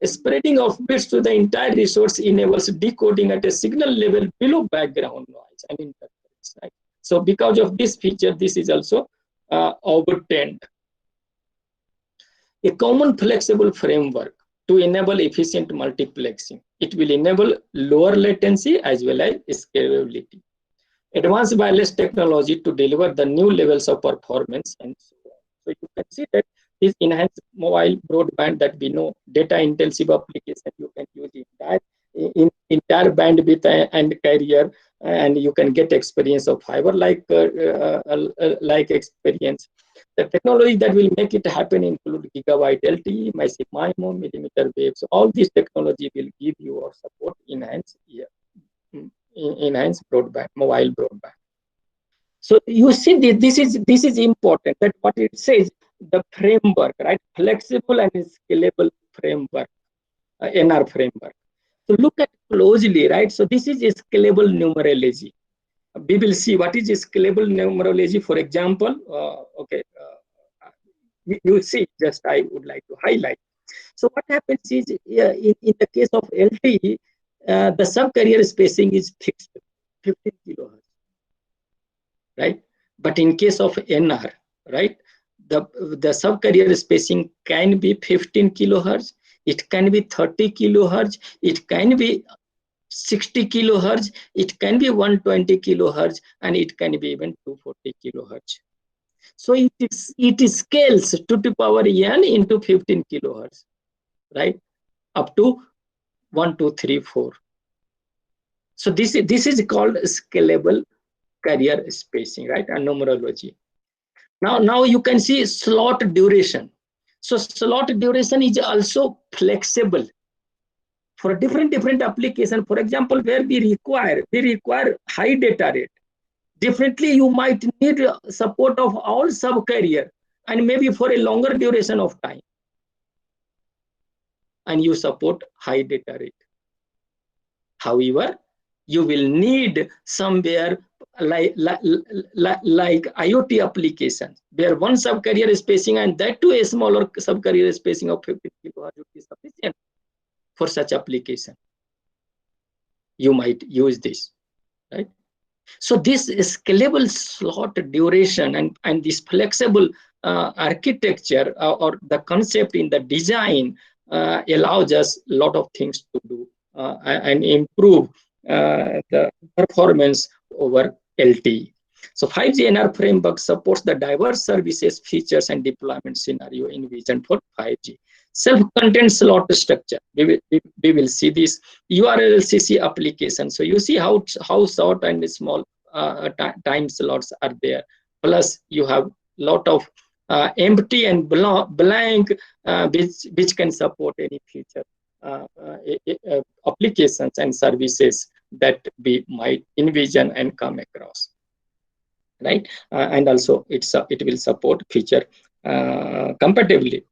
Spreading of bits to the entire resource enables decoding at a signal level below background noise and interference, right? So because of this feature, this is also obtained. A common flexible framework to enable efficient multiplexing. It will enable lower latency as well as scalability. Advanced wireless technology to deliver the new levels of performance and so on. So you can see that this enhanced mobile broadband that we know, data intensive application, you can use entire bandwidth and carrier, and you can get experience of fiber like experience. The technology that will make it happen include gigabyte LTE, massive MIMO, millimeter waves. So all this technology will give you or support enhanced broadband, mobile broadband. So you see this is important, that what it says, the framework, right? Flexible and scalable framework, NR framework. So look at closely, right? So this is a scalable numerology. We will see what is a scalable numerology. For example, you see, just I would like to highlight. So what happens is, in the case of LTE, the subcarrier spacing is fixed, 15 kilohertz, right? But in case of NR, right, the subcarrier spacing can be 15 kilohertz, it can be 30 kilohertz, it can be 60 kilohertz, it can be 120 kilohertz, and it can be even 240 kilohertz. So it scales 2 to power n into 15 kilohertz, right, up to 1, 2, 3, 4. So this is called scalable carrier spacing, right, and numerology. Now you can see slot duration. So slot duration is also flexible for different application. For example, where we require high data rate. Differently, you might need support of all subcarrier, and maybe for a longer duration of time, and you support high data rate. However, you will need somewhere like IoT applications, where one subcarrier spacing, and that too a smaller subcarrier spacing of 50 kilohertz would be sufficient for such application. You might use this, right? So this scalable slot duration and this flexible architecture or the concept in the design allows us a lot of things to do and improve the performance over LTE. So 5G NR framework supports the diverse services, features, and deployment scenario envisioned for 5G. Self-contained slot structure. We will see this URLCC application. So you see how short and small time slots are there. Plus you have lot of empty and blank which can support any future applications and services that we might envision and come across, right? And also it will support feature compatibility.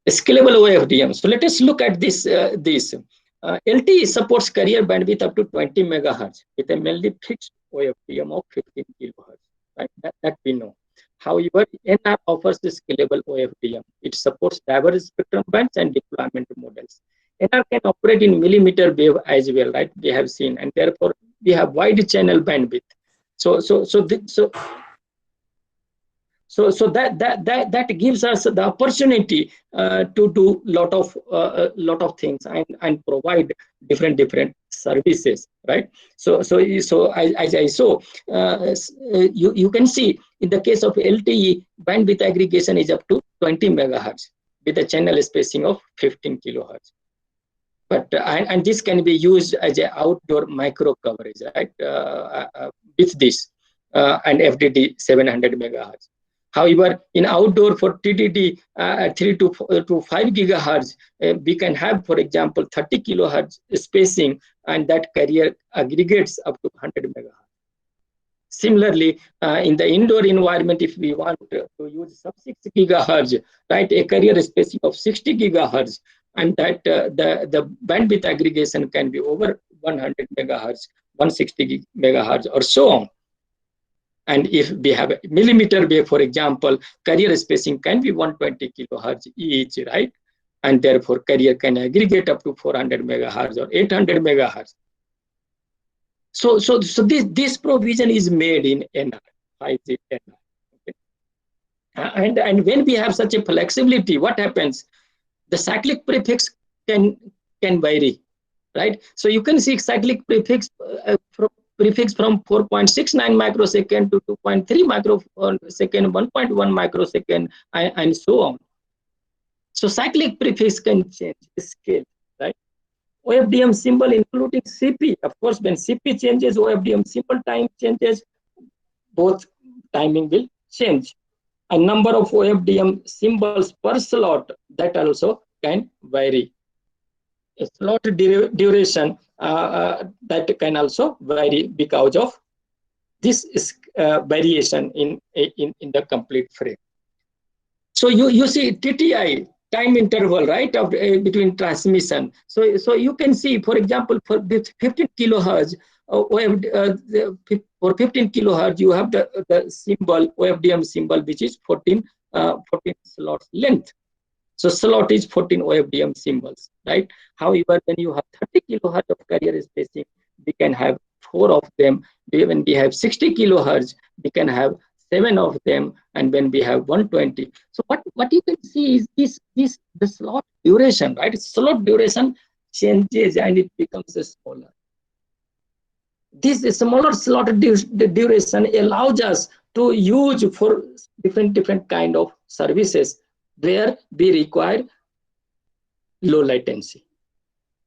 Scalable OFDM. So let us look at this. LTE supports carrier bandwidth up to 20 megahertz with a mainly fixed OFDM of 15 kilohertz, right? That we know. However, NR offers the scalable OFDM. It supports diverse spectrum bands and deployment models. NR can operate in millimeter wave as well, right? We have seen, and therefore we have wide channel bandwidth. So that gives us the opportunity to do lot of things and provide different services, right? So as I saw, you can see in the case of LTE, bandwidth aggregation is up to 20 megahertz. with a channel spacing of 15 kilohertz. But and this can be used as an outdoor micro coverage, right? With this and FDD 700 megahertz. However, in outdoor for TDD 3 to 5 gigahertz, we can have, for example, 30 kilohertz spacing, and that carrier aggregates up to 100 megahertz. Similarly, in the indoor environment, if we want to use sub 6 gigahertz, right, a carrier spacing of 60 gigahertz, and that the bandwidth aggregation can be over 100 megahertz, 160 megahertz, or so on. And if we have a millimeter wave, for example, carrier spacing can be 120 kilohertz each, right? And therefore, carrier can aggregate up to 400 megahertz or 800 megahertz. So this provision is made in NR, 5G NR. Okay? And when we have such a flexibility, what happens? The cyclic prefix can vary, right? So you can see cyclic prefix from 4.69 microsecond to 2.3 microsecond, 1.1 microsecond, and so on. So cyclic prefix can change scale, right? OFDM symbol including CP. Of course, when CP changes, OFDM symbol time changes, both timing will change. A number of OFDM symbols per slot, that also can vary. A slot duration that can also vary because of this variation in the complete frame. So you see TTI, time interval, right, of between transmission. So you can see, for example, for this 15 kilohertz, for 15 kilohertz, you have the symbol, OFDM symbol, which is 14 slots length. So slot is 14 OFDM symbols, right? However, when you have 30 kilohertz of carrier spacing, we can have 4 of them. When we have 60 kilohertz, we can have 7 of them, and when we have 120. So what you can see is the slot duration, right? Slot duration changes and it becomes smaller. This smaller slot duration allows us to use for different kind of services where we require low latency,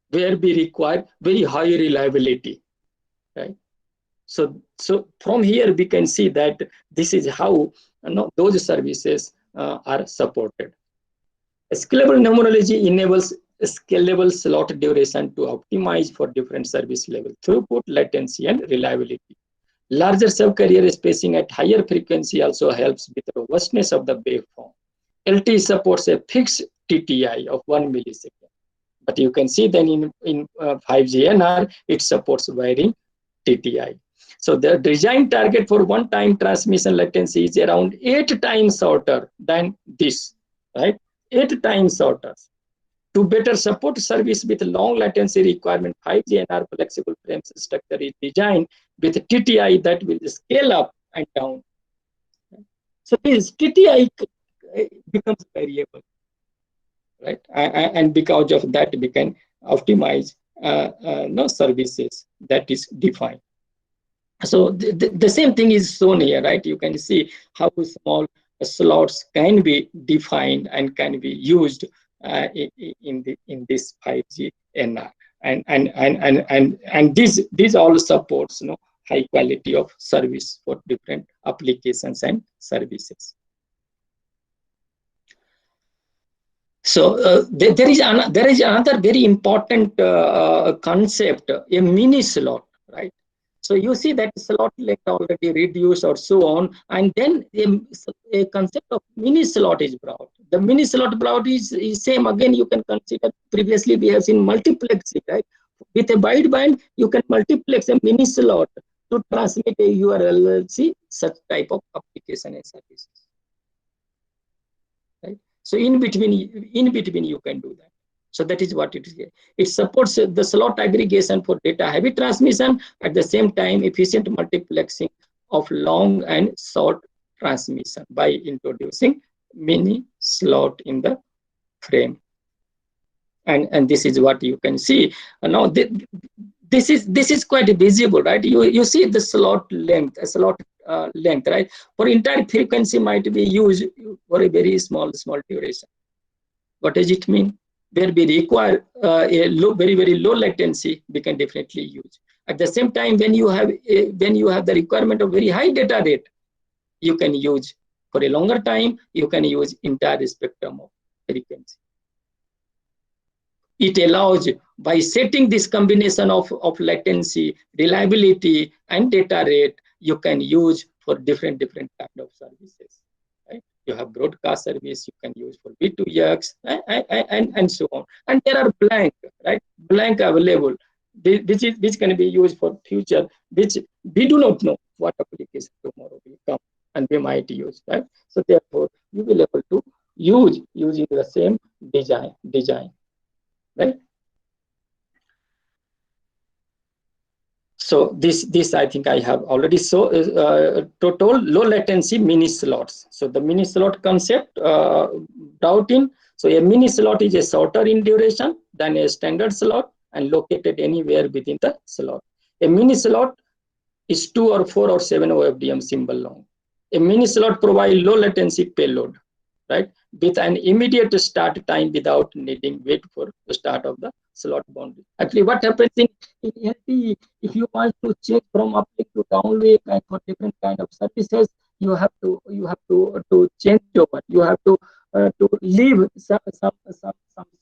where we require very high reliability, right? So from here we can see that this is how those services are supported. A scalable numerology enables scalable slot duration to optimize for different service level, throughput, latency, and reliability. Larger subcarrier spacing at higher frequency also helps with the robustness of the waveform. LTE supports a fixed TTI of 1 millisecond, but you can see then in 5G NR, it supports varying TTI. So the design target for one-time transmission latency is around 8 times shorter than this, right? 8 times shorter. To better support service with long latency requirement, 5G NR flexible frame structure is designed with TTI that will scale up and down. So this TTI becomes variable, right? And because of that, we can optimize services that is defined. So the same thing is shown here, right? You can see how small slots can be defined and can be used in this 5G NR, and this all supports high quality of service for different applications and services. So there is another very important concept, a mini slot, right? So you see that slot length already reduced or so on, and then a concept of mini slot is brought. The mini slot brought is same again. You can consider previously we have seen multiplexing, right? With a wideband, you can multiplex a mini slot to transmit a URL, such type of application and services. Right? So in between you can do that. So that is what it is here. It supports the slot aggregation for data heavy transmission, at the same time efficient multiplexing of long and short transmission by introducing mini slot in the frame. And this is what you can see. Now this is quite visible, right? You see the slot length, length, right? For entire frequency might be used for a very small duration. What does it mean? Where we require very, very low latency, we can definitely use. At the same time, when you have the requirement of very high data rate, you can use for a longer time, you can use entire spectrum of frequency. It allows, by setting this combination of latency, reliability, and data rate, you can use for different kind of services. Right? You have broadcast service, you can use for V2X, and so on. And there are blank, right? Blank available, which can be used for future, which we do not know what application tomorrow will come and we might use, right? So therefore, you will be able to use using the same design. Right. So this I think I have already total low latency mini slots. So the mini slot concept brought in. So a mini slot is a shorter in duration than a standard slot and located anywhere within the slot. A mini slot is 2 or 4 or 7 OFDM symbol long. A mini slot provides low latency payload, right, with an immediate start time without needing wait for the start of the slot boundary. Actually, what happens in LTE, if you want to change from uplink to downlink and for different kind of services, you have to change over. You have to leave some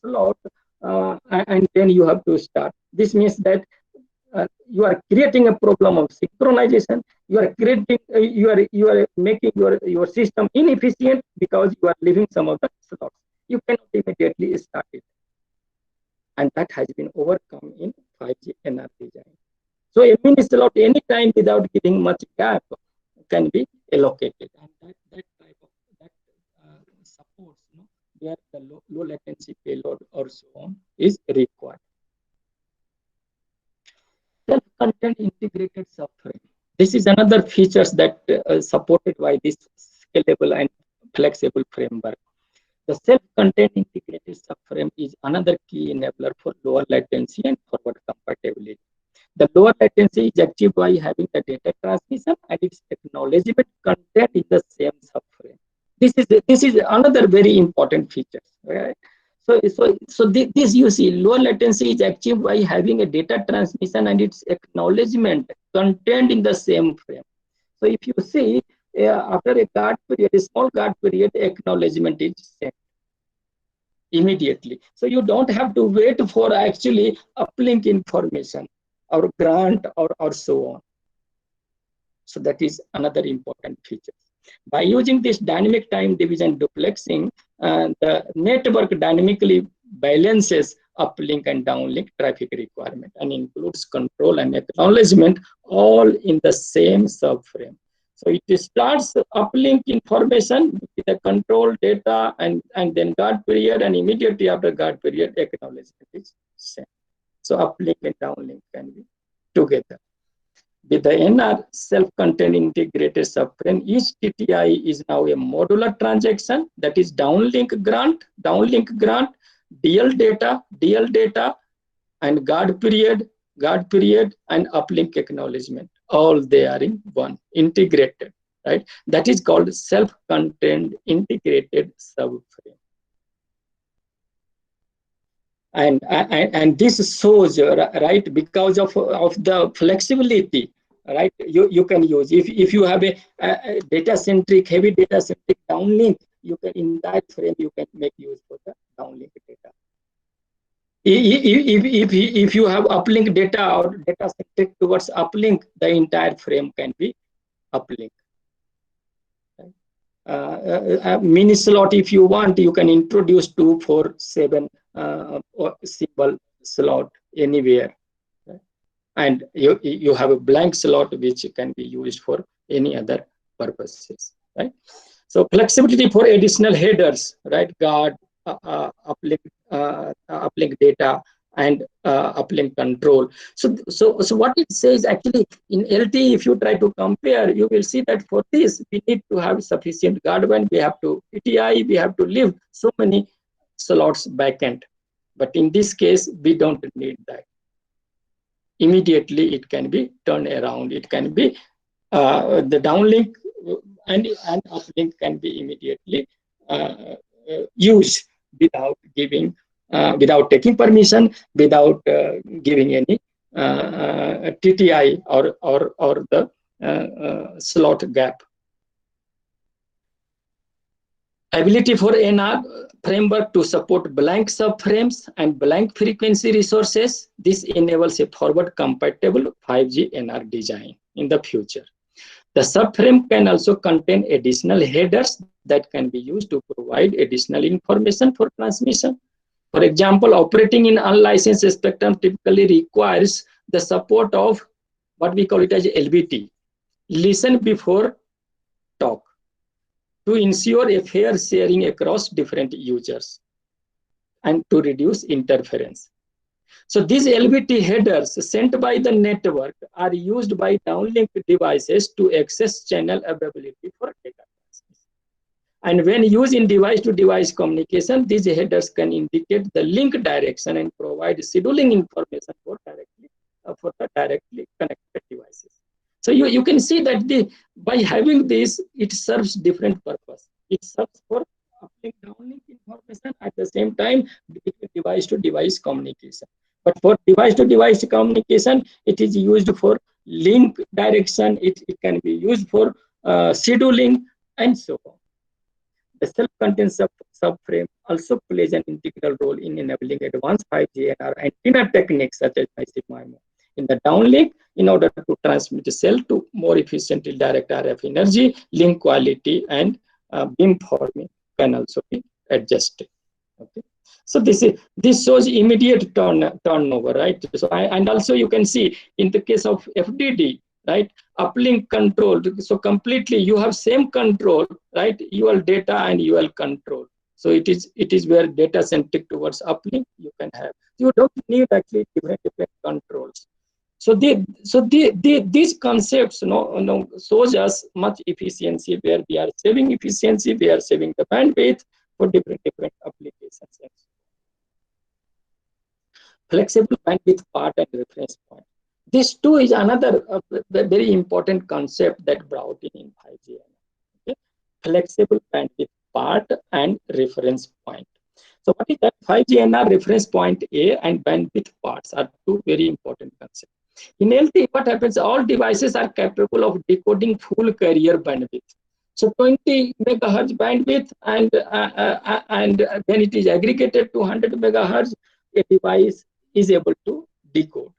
slot and then you have to start. This means that you are creating a problem of synchronization. You are creating, you are making your system inefficient because you are leaving some of the slots. You cannot immediately start it, and that has been overcome in 5G NR design. So a mini slot anytime without giving much gap can be allocated, and that type of supports, where the low latency payload or so on is required. Self-contained integrated subframe. This is another features that supported by this scalable and flexible framework. The self-contained integrated subframe is another key enabler for lower latency and forward compatibility. The lower latency is achieved by having the data transmission and its acknowledgement content in the same subframe. This is another very important feature. Right? So this you see, lower latency is achieved by having a data transmission and its acknowledgement contained in the same frame. So if you see, after a guard period, a small guard period, acknowledgement is sent immediately. So you don't have to wait for actually uplink information or grant or so on. So that is another important feature. By using this dynamic time division duplexing, the network dynamically balances uplink and downlink traffic requirement and includes control and acknowledgement all in the same subframe. So it starts uplink information with the control data and then guard period, and immediately after guard period, acknowledgement is sent. So uplink and downlink can be together. With the NR self-contained integrated subframe, each TTI is now a modular transaction, that is downlink grant, DL data, and guard period, and uplink acknowledgement. All they are in one, integrated, right? That is called self-contained integrated subframe. And this shows, right, because of the flexibility, right, you can use, if you have a data centric, heavy data centric downlink, you can, in that frame you can make use for the downlink data. If you have uplink data or data centric towards uplink, the entire frame can be uplink. Mini slot, if you want, you can introduce 2, 4, 7 symbol slot anywhere, right? And you have a blank slot which can be used for any other purposes, right? So flexibility for additional headers, right? Guard, uplink data, and uplink control. So what it says actually in LTE, if you try to compare, you will see that for this we need to have sufficient guard band. We have to TTI, we have to leave so many slots backend. But in this case, we don't need that. Immediately it can be turned around. It can be the downlink and uplink can be immediately used without giving, without taking permission, without giving any TTI or the slot gap. Ability for NR framework to support blank subframes and blank frequency resources. This enables a forward compatible 5G NR design in the future. The subframe can also contain additional headers that can be used to provide additional information for transmission. For example, operating in unlicensed spectrum typically requires the support of what we call it as LBT, listen before talk, to ensure a fair sharing across different users and to reduce interference. So these LBT headers sent by the network are used by downlink devices to access channel availability for data transmission. And when used in device-to-device communication, these headers can indicate the link direction and provide scheduling information for the directly connected devices. So you can see that by having this, it serves different purpose. It serves for uplink, downlink information, at the same time device-to-device communication. But for device-to-device communication, it is used for link direction. It can be used for scheduling and so on. The self-contained subframe also plays an integral role in enabling advanced 5G NR antenna techniques such as massive MIMO. In the downlink, in order to transmit the cell to more efficiently direct RF energy, link quality and beam forming can also be adjusted. Okay. So this shows immediate turnover, right? So and also you can see in the case of FDD, right, uplink control. So completely you have same control, right? UL data and UL control. So it is where data centric towards uplink you can have. You don't need actually different controls. So these concepts shows us much efficiency, where we are saving efficiency, we are saving the bandwidth for different applications. Flexible bandwidth part and reference point. This too is another very important concept that brought in 5G. Okay? Flexible bandwidth part and reference point. So what is that? 5G NR reference point A and bandwidth parts are two very important concepts. In LTE, what happens? All devices are capable of decoding full carrier bandwidth. So 20 megahertz bandwidth, and when it is aggregated to 100 megahertz, a device is able to decode.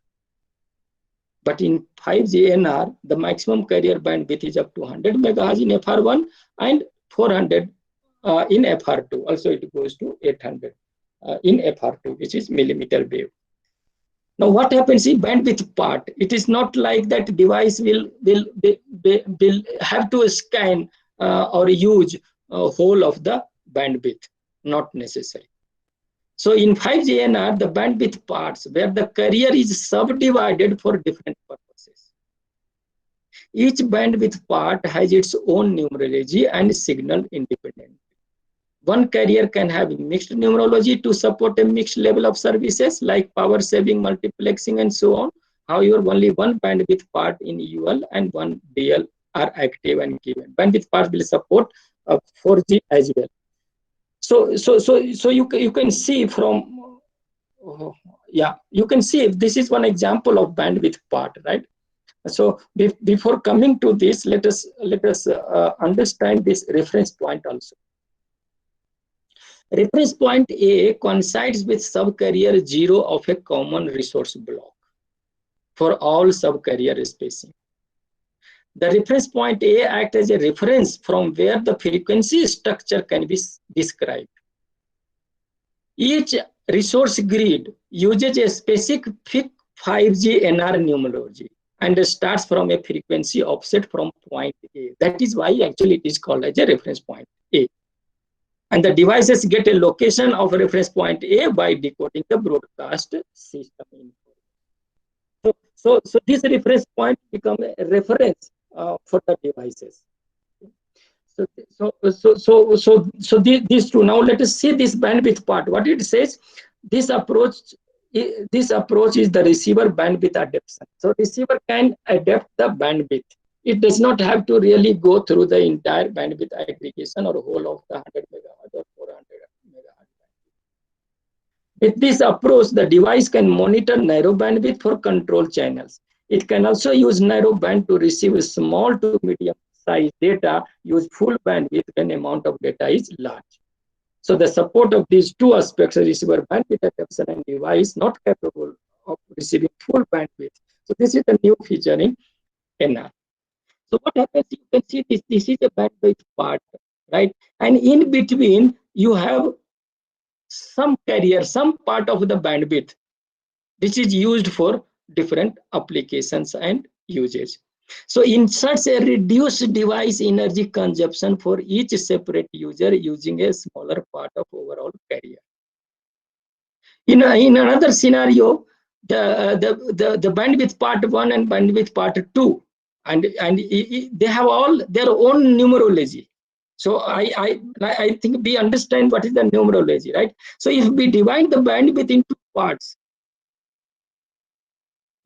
But in 5G NR, the maximum carrier bandwidth is up to 100 megahertz in FR1 and 400 in FR2. Also, it goes to 800 in FR2, which is millimeter wave. Now, what happens in bandwidth part? It is not like that device will have to scan or use whole of the bandwidth. Not necessary. So in 5G NR, the bandwidth parts where the carrier is subdivided for different purposes. Each bandwidth part has its own numerology and signal independently. One carrier can have mixed numerology to support a mixed level of services like power saving, multiplexing, and so on. However, only one bandwidth part in UL and one DL are active and given. Bandwidth part will support 4G as well. So you can see from you can see this is one example of bandwidth part, right? So before coming to this, let us understand this reference point also. Reference point A coincides with subcarrier 0 of a common resource block for all subcarrier spacing. The reference point A acts as a reference from where the frequency structure can be described. Each resource grid uses a specific 5G NR numerology and starts from a frequency offset from point A. That is why actually it is called as a reference point A. And the devices get a location of reference point A by decoding the broadcast system info. So this reference point becomes a reference for the devices. So these two. Now let us see this bandwidth part. What it says, this approach is the receiver bandwidth adaptation. So receiver can adapt the bandwidth. It does not have to really go through the entire bandwidth aggregation or whole of the 100 megahertz or 400 megahertz. With this approach, the device can monitor narrow bandwidth for control channels. It can also use narrow band to receive small to medium size data, use full bandwidth when amount of data is large. So the support of these two aspects, receiver bandwidth adaptation and device not capable of receiving full bandwidth. So this is the new feature in NR. So what happens, you can see this is a bandwidth part, right? And in between, you have some carrier, some part of the bandwidth, which is used for different applications and usage. So in such a reduced device energy consumption for each separate user using a smaller part of overall carrier. In another scenario, the bandwidth part 1 and bandwidth part 2, and they have all their own numerology. So I think we understand what is the numerology, right? So if we divide the bandwidth into parts,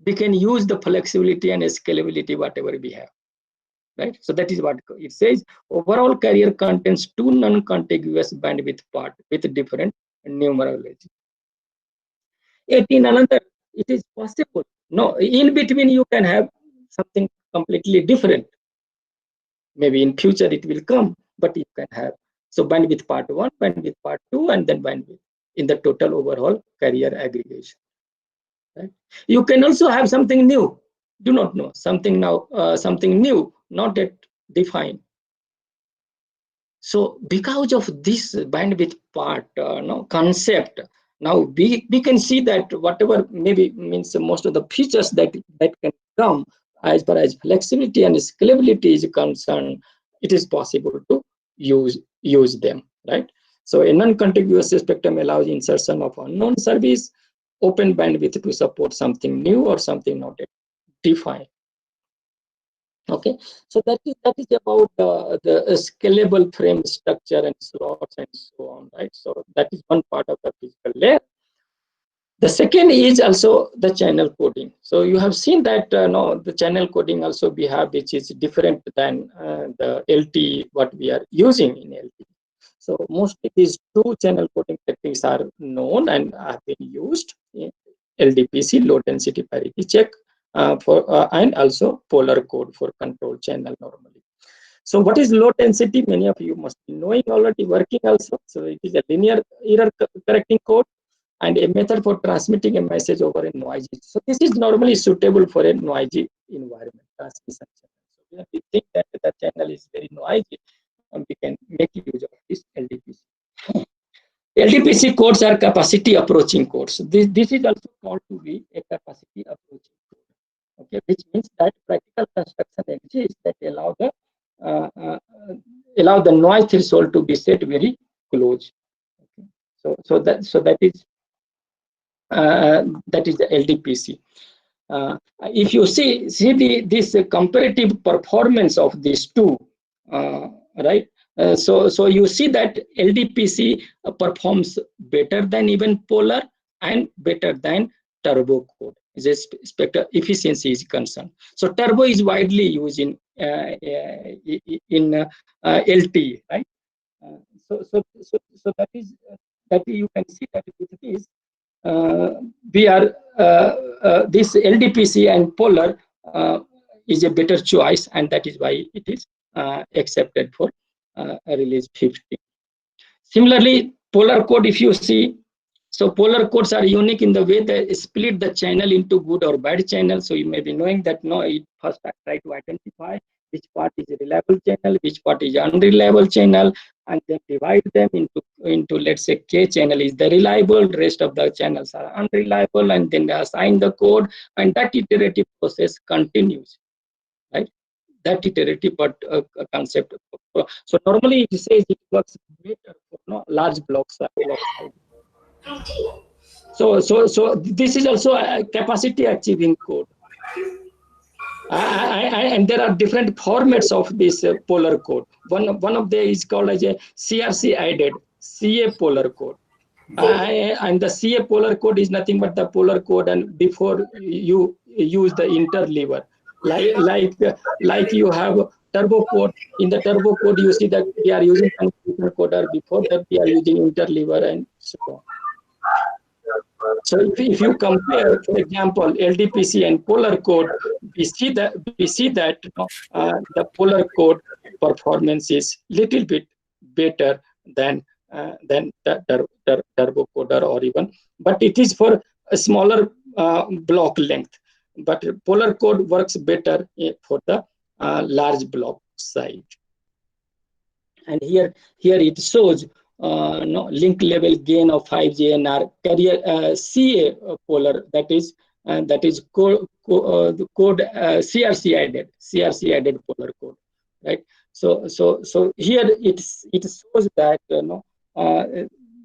we can use the flexibility and scalability whatever we have, right? So that is what it says. Overall carrier contains two non-contiguous bandwidth part with different numerology. Yet in another, it is possible. No, in between you can have something completely different. Maybe in future it will come, but you can have. So bandwidth part 1, bandwidth part 2, and then bandwidth in the total overall carrier aggregation. Right? You can also have something new. Do not know something now, something new, not yet defined. So because of this bandwidth part concept, now we can see that whatever maybe means most of the features that can come as far as flexibility and scalability is concerned, it is possible to use them, right? So a non-contiguous spectrum allows insertion of unknown service, open bandwidth to support something new or something not yet defined. Okay, so that is about the scalable frame structure and slots and so on, right? So that is one part of the physical layer. The second is also the channel coding. So you have seen that the channel coding also we have, which is different than the LTE what we are using in LTE. So mostly these two channel coding techniques are known and have been used in LDPC, low density parity check, and also polar code for control channel normally. So what is low density? Many of you must be knowing already, working also. So it is a linear error correcting code and a method for transmitting a message over a noisy. So this is normally suitable for a noisy environment transmission channel. So we think that the channel is very noisy, and we can make use of this LDPC. LDPC codes are capacity approaching codes. This is also called to be a capacity approaching code. Okay, which means that practical construction exists that allow the noise threshold to be set very close. Okay. So that is the LDPC. If you see this comparative performance of these two, right? So you see that LDPC performs better than even polar and better than turbo code. The spectral efficiency is concerned. So turbo is widely used in LTE, right? So that is that you can see that with this we are this LDPC and polar is a better choice, and that is why it is accepted for release 50. Similarly, polar code, if you see, so polar codes are unique in the way they split the channel into good or bad channels. So you may be knowing that it first I try to identify which part is a reliable channel, which part is unreliable channel, and then divide them into let's say K channel is the reliable, rest of the channels are unreliable, and then they assign the code, and that iterative process continues, right? That iterative concept. So normally it says it works better for large blocks. So this is also a capacity achieving code. And there are different formats of this polar code. One of them is called as a CRC added CA polar code. And the CA polar code is nothing but the polar code, and before you use the interleaver, like you have turbo code. In the turbo code, you see that we are using controller coder. Before that, we are using interleaver and so on. So if you compare, for example, LDPC and polar code, we see that the polar code performance is little bit better than the turbo coder or even, but it is for a smaller block length. But polar code works better for the large block size. And here it shows link level gain of 5GNR carrier CA polar, that is code CRC added polar code, right? So here it shows that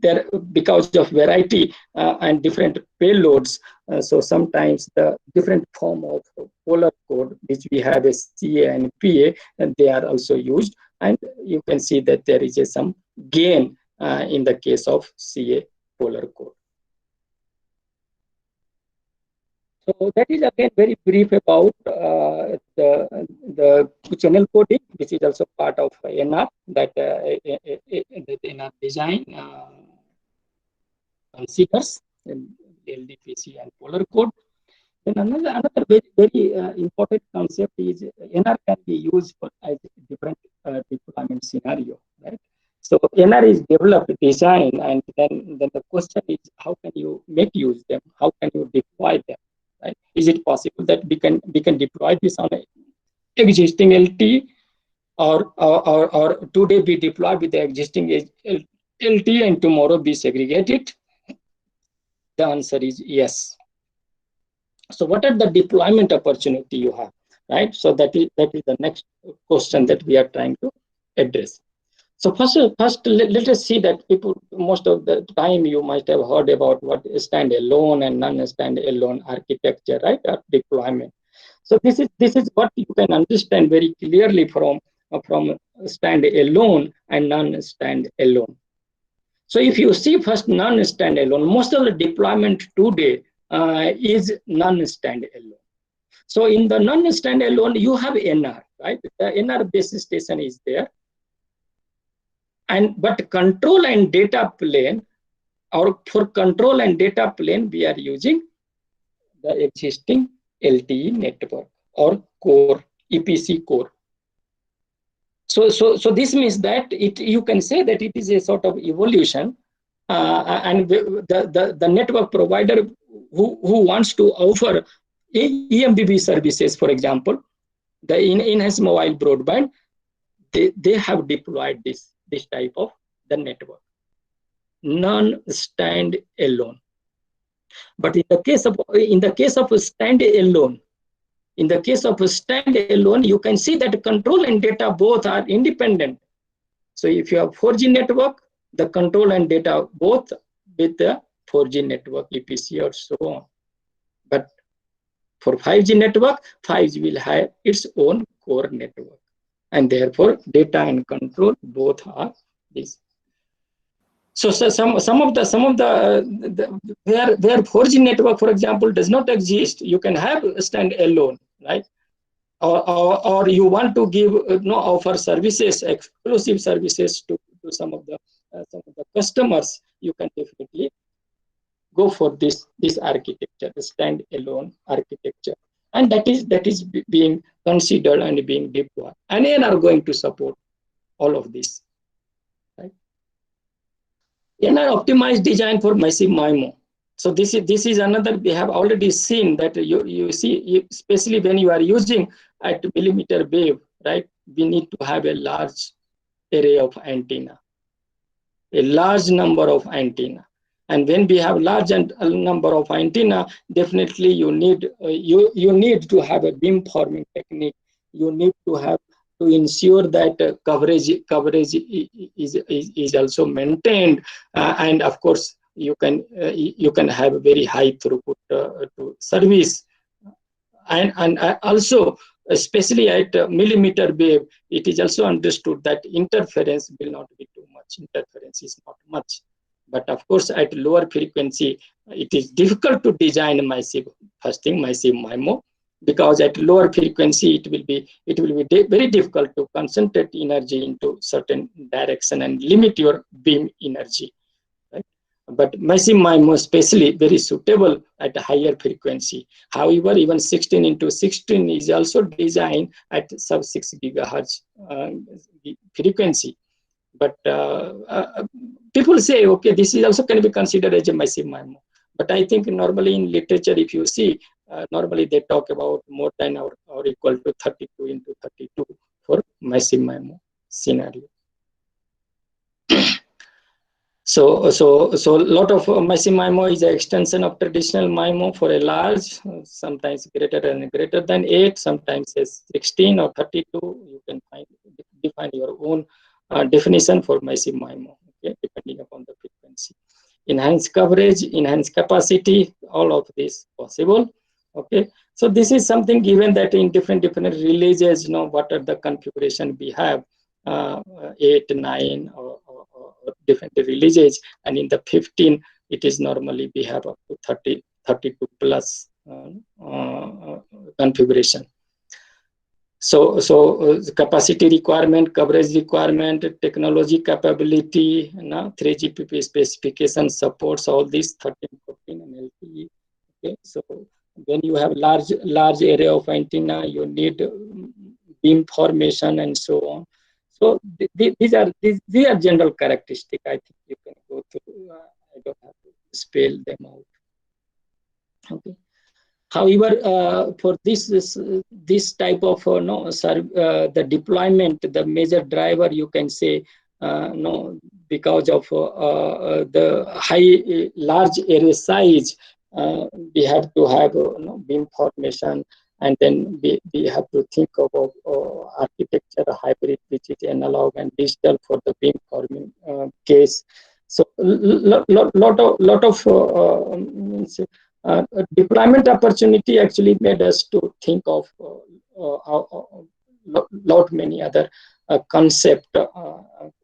there, because of variety and different payloads, so sometimes the different form of polar code which we have as CA and PA, and they are also used, and you can see that there is some gain in the case of CA polar code. So that is again very brief about the channel coding, which is also part of NR, that NR design considers LDPC and polar code. Then another very important concept is NR can be used for as different deployment scenario, right? So NR is developed, design, and then the question is how can you make use them? How can you deploy them? Right? Is it possible that we can deploy this on a existing LT, or today be deployed with the existing LT and tomorrow be segregated? The answer is yes. So what are the deployment opportunity you have, right? So that is the next question that we are trying to address. So first let us see that people, most of the time you might have heard about what is standalone and non-standalone architecture, right? Or deployment. So this is what you can understand very clearly from standalone and non-standalone. So if you see first non-standalone, most of the deployment today is non-standalone. So in the non-standalone, you have NR, right? The NR base station is there. But control and data plane, or for control and data plane, we are using the existing LTE network or core, EPC core. So this means that you can say that it is a sort of evolution, and the network provider who wants to offer EMBB services, for example, the enhanced mobile broadband, they have deployed this type of the network, non-standalone. But in the case of standalone, you can see that control and data both are independent. So if you have 4G network, the control and data both with the 4G network, EPC or so on. But for 5G network, 5G will have its own core network, and therefore data and control both are this. So some of the where 4G network, for example, does not exist, you can have a standalone, right? Or you want to give offer services, exclusive services to some of the customers, you can definitely go for this architecture, the standalone architecture, and that is being considered and being deployed, and they are going to support all of this, right? NR optimized design for massive MIMO. So this is another, we have already seen that you see, especially when you are using at millimeter wave, right? We need to have a large array of antenna, a large number of antenna. And when we have large number of antenna, definitely you need to have a beam forming technique. You need to ensure that coverage is also maintained, and of course you can have a very high throughput to service, and also especially at millimeter wave, it is also understood that interference will not be too much. Interference is not much. But of course, at lower frequency, it is difficult to design massive MIMO, because at lower frequency, it will be very difficult to concentrate energy into certain direction and limit your beam energy. Right? but massive MIMO especially very suitable at a higher frequency. However, even 16 into 16 is also designed at sub 6 gigahertz frequency. But people say, okay, this is also can be considered as a massive MIMO. But I think normally in literature, if you see, normally they talk about more than or equal to 32 into 32 for massive MIMO scenario. So a lot of massive MIMO is an extension of traditional MIMO for a large, sometimes greater than 8, sometimes 16 or 32. You can define your own definition for massive MIMO, okay, depending upon the frequency. Enhanced coverage, enhanced capacity, all of this possible. Okay, so this is something given that in different releases, what are the configuration we have, 8, 9, or different releases, and in the 15 it is normally we have up to 32 plus configuration. So capacity requirement, coverage requirement, technology capability, 3GPP specification supports all these 13, 14 and LTE. Okay, so when you have large area of antenna, you need beam formation and so on. So these are general characteristics. I think you can go through. I don't have to spell them out. Okay. However, for this type of the deployment, the major driver, you can say, because of the large area size, we have to have beam formation, and then we have to think about architecture hybrid, which is analog and digital for the beam forming case. So lot of deployment opportunity actually made us to think of lot many other concept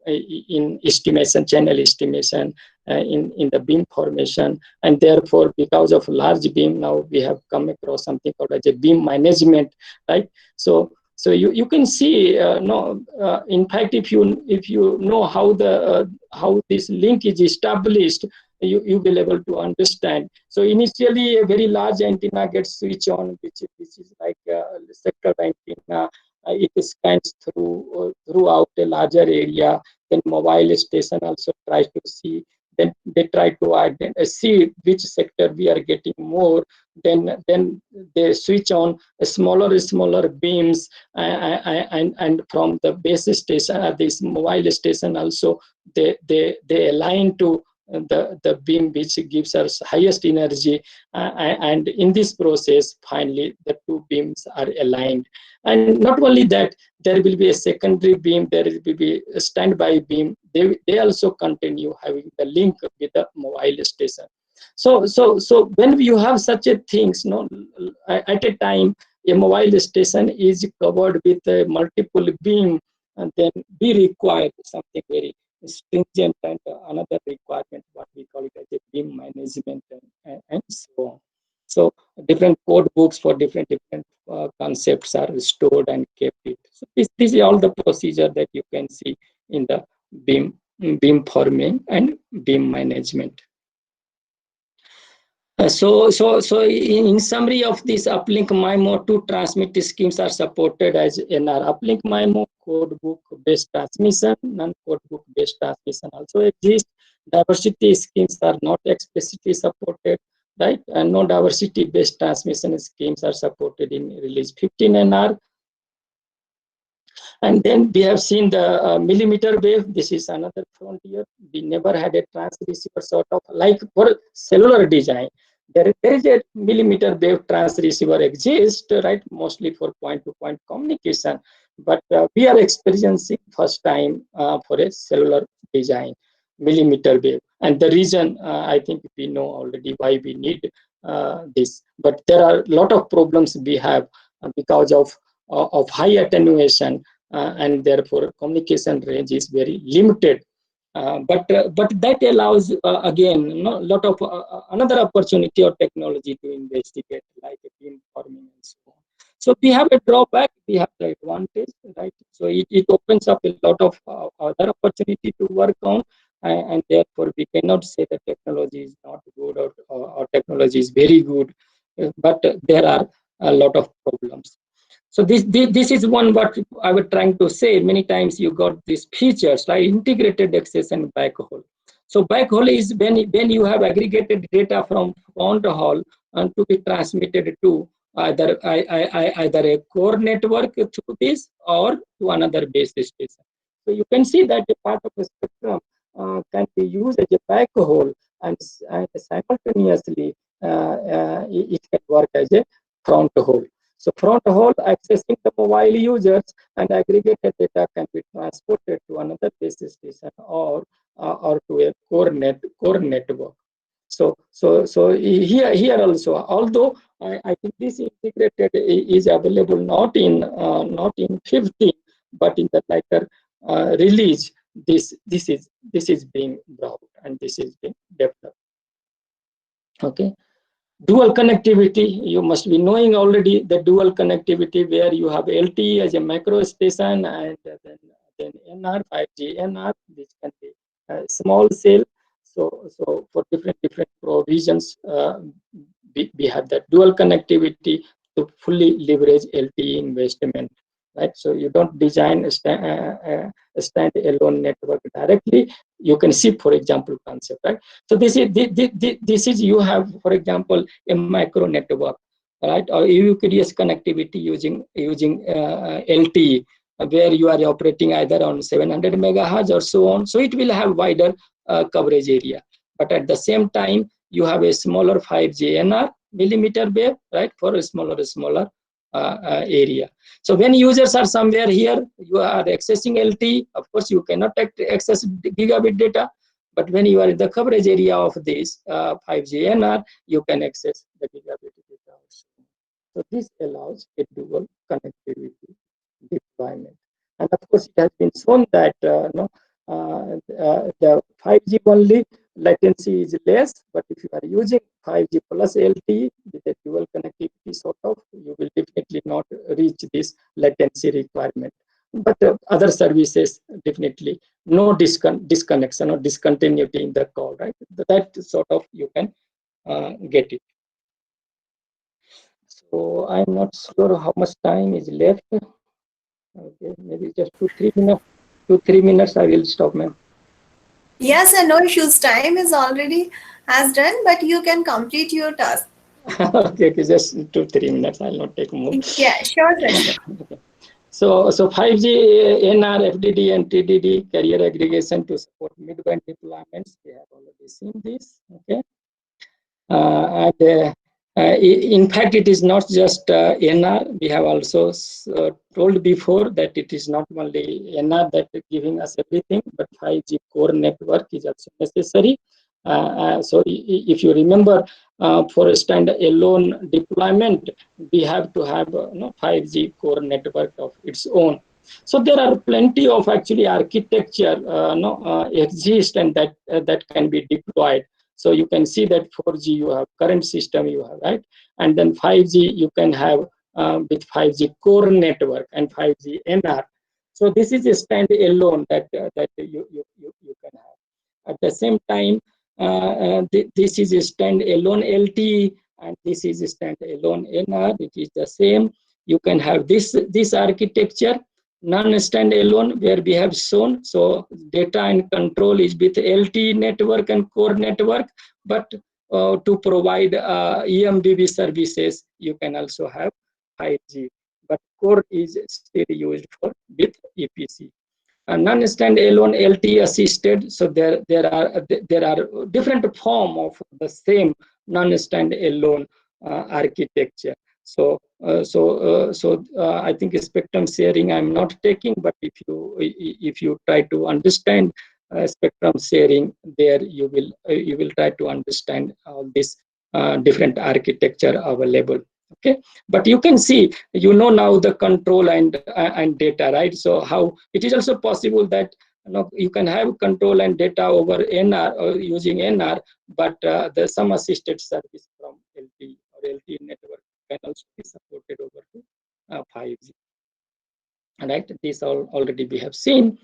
in estimation, channel estimation, in the beam formation, and therefore because of large beam, now we have come across something called as a beam management, right? So you can see, in fact, if you know how this link is established, you will be able to understand. So initially, a very large antenna gets switched on, which is like a sector antenna. It scans throughout a larger area. Then mobile station also tries to see. Then they try to see which sector we are getting more. Then they switch on smaller beams, and from the base station, this mobile station also they align to the beam which gives us highest energy, and in this process finally the two beams are aligned. And not only that, there will be a secondary beam, there will be a standby beam. They also continue having the link with the mobile station. So when you have such a things, at a time a mobile station is covered with a multiple beam, and then we require something very stringent and another requirement, what we call it as a beam management, and so on. So different code books for different concepts are stored and kept it. So this is all the procedure that you can see in the beam forming and beam management. So in summary of this uplink MIMO, two transmit schemes are supported as NR uplink MIMO. Code book based transmission, non-code book based transmission also exists. Diversity schemes are not explicitly supported, right? And no diversity based transmission schemes are supported in release 15 NR. And then we have seen the millimeter wave. This is another frontier. We never had a transceiver sort of like for cellular design. There is a millimeter wave transceiver exists, right? Mostly for point-to-point communication. But we are experiencing first time for a cellular design, millimeter wave. And the reason, I think we know already why we need this. But there are a lot of problems we have because of high attenuation, and therefore communication range is very limited. But that allows again a lot of another opportunity or technology to investigate, like beam forming and so on. So we have a drawback, we have the advantage, right? So it opens up a lot of other opportunity to work on, and therefore we cannot say that technology is not good or technology is very good, but there are a lot of problems. So this is one what I was trying to say. Many times you got these features like integrated access and backhaul. So backhaul is when you have aggregated data from front haul and to be transmitted to either a core network through this or to another base station. So you can see that a part of the spectrum can be used as a backhaul, and simultaneously it can work as a front haul. So front haul accessing the mobile users and aggregated data can be transported to another base station or to a core network. So here also, although I think this integrated is available not in 15, but in the later release, this is being brought and this is being developed. Okay. Dual connectivity, you must be knowing already the dual connectivity where you have LTE as a macro station and then NR, 5G NR, which can be a small cell. So for different provisions, we have that dual connectivity to fully leverage LTE investment. Right, so you don't design a standalone network directly. You can see, for example, concept, right? So this is you have, for example, a micro network, right, or ubiquitous connectivity using LTE, where you are operating either on 700 megahertz or so on. So it will have wider coverage area, but at the same time you have a smaller 5G NR millimeter wave, right, for a smaller area. So when users are somewhere here, you are accessing LTE. Of course, you cannot access gigabit data, but when you are in the coverage area of this 5G NR, you can access the gigabit data also. So this allows a dual connectivity deployment. And of course, it has been shown that the 5G only latency is less, but if you are using 5G plus LTE with a dual connectivity sort of, you will definitely not reach this latency requirement. But other services definitely no disconnection or discontinuity in the call, right? That sort of you can get it. So I'm not sure how much time is left. Okay, maybe just 2-3 minutes. 2-3 minutes. I will stop, ma'am. Yes, and no issues. Time is already has done, but you can complete your task. Okay, just 2-3 minutes. I'll not take more. Yeah, sure, sure. Okay. So 5G, NR, FDD, and TDD carrier aggregation to support mid-band deployments. We have already seen this. Okay. In fact, it is not just NR. We have also told before that it is not only NR that is giving us everything, but 5G core network is also necessary. So if you remember, for a standalone deployment, we have to have 5G core network of its own. So there are plenty of actually architecture exist and that can be deployed. So you can see that 4G you have current system you have, right, and then 5G you can have with 5G core network and 5G NR. So this is a standalone that you can have. At the same time, this is a standalone LTE and this is a standalone NR. It is the same. You can have this architecture non-standalone where we have shown. So data and control is with LTE network and core network, but to provide eMBB services, you can also have 5G, but core is still used for with EPC. Non-standalone LTE assisted. So there are different form of the same non-standalone architecture. So I think spectrum sharing I'm not taking, but if you try to understand spectrum sharing, there you will try to understand all this different architecture available. Okay, but you can see now the control and data, right? So how it is also possible that you can have control and data over NR or using NR, but there's some assisted service from LTE or LTE network can also be supported over to 5G. Right, this already we have seen.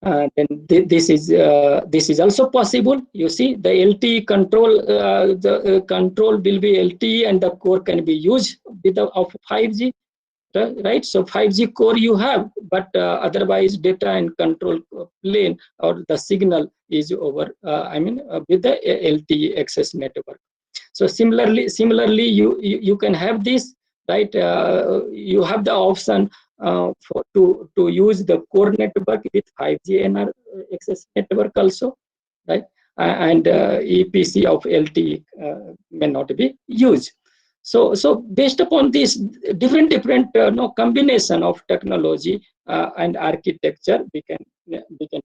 This is also possible. You see, the LTE control, control will be LTE, and the core can be used with the of 5G, right? So 5G core you have, but otherwise data and control plane or the signal is over. With the LTE access network. So similarly, you can have this, right? You have the option to use the core network with 5G NR access network also, right? And EPC of LTE may not be used. So based upon this different combination of technology and architecture, we can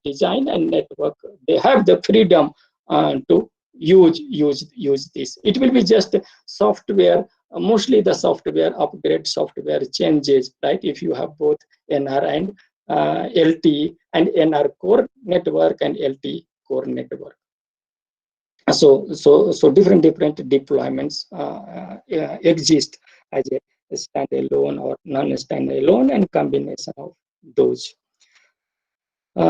design and network. They have the freedom to use this. It will be just software, mostly the software upgrade, software changes, right? If you have both NR and LTE, and NR core network and LTE core network. So different deployments exist as a standalone or non-standalone, and combination of those.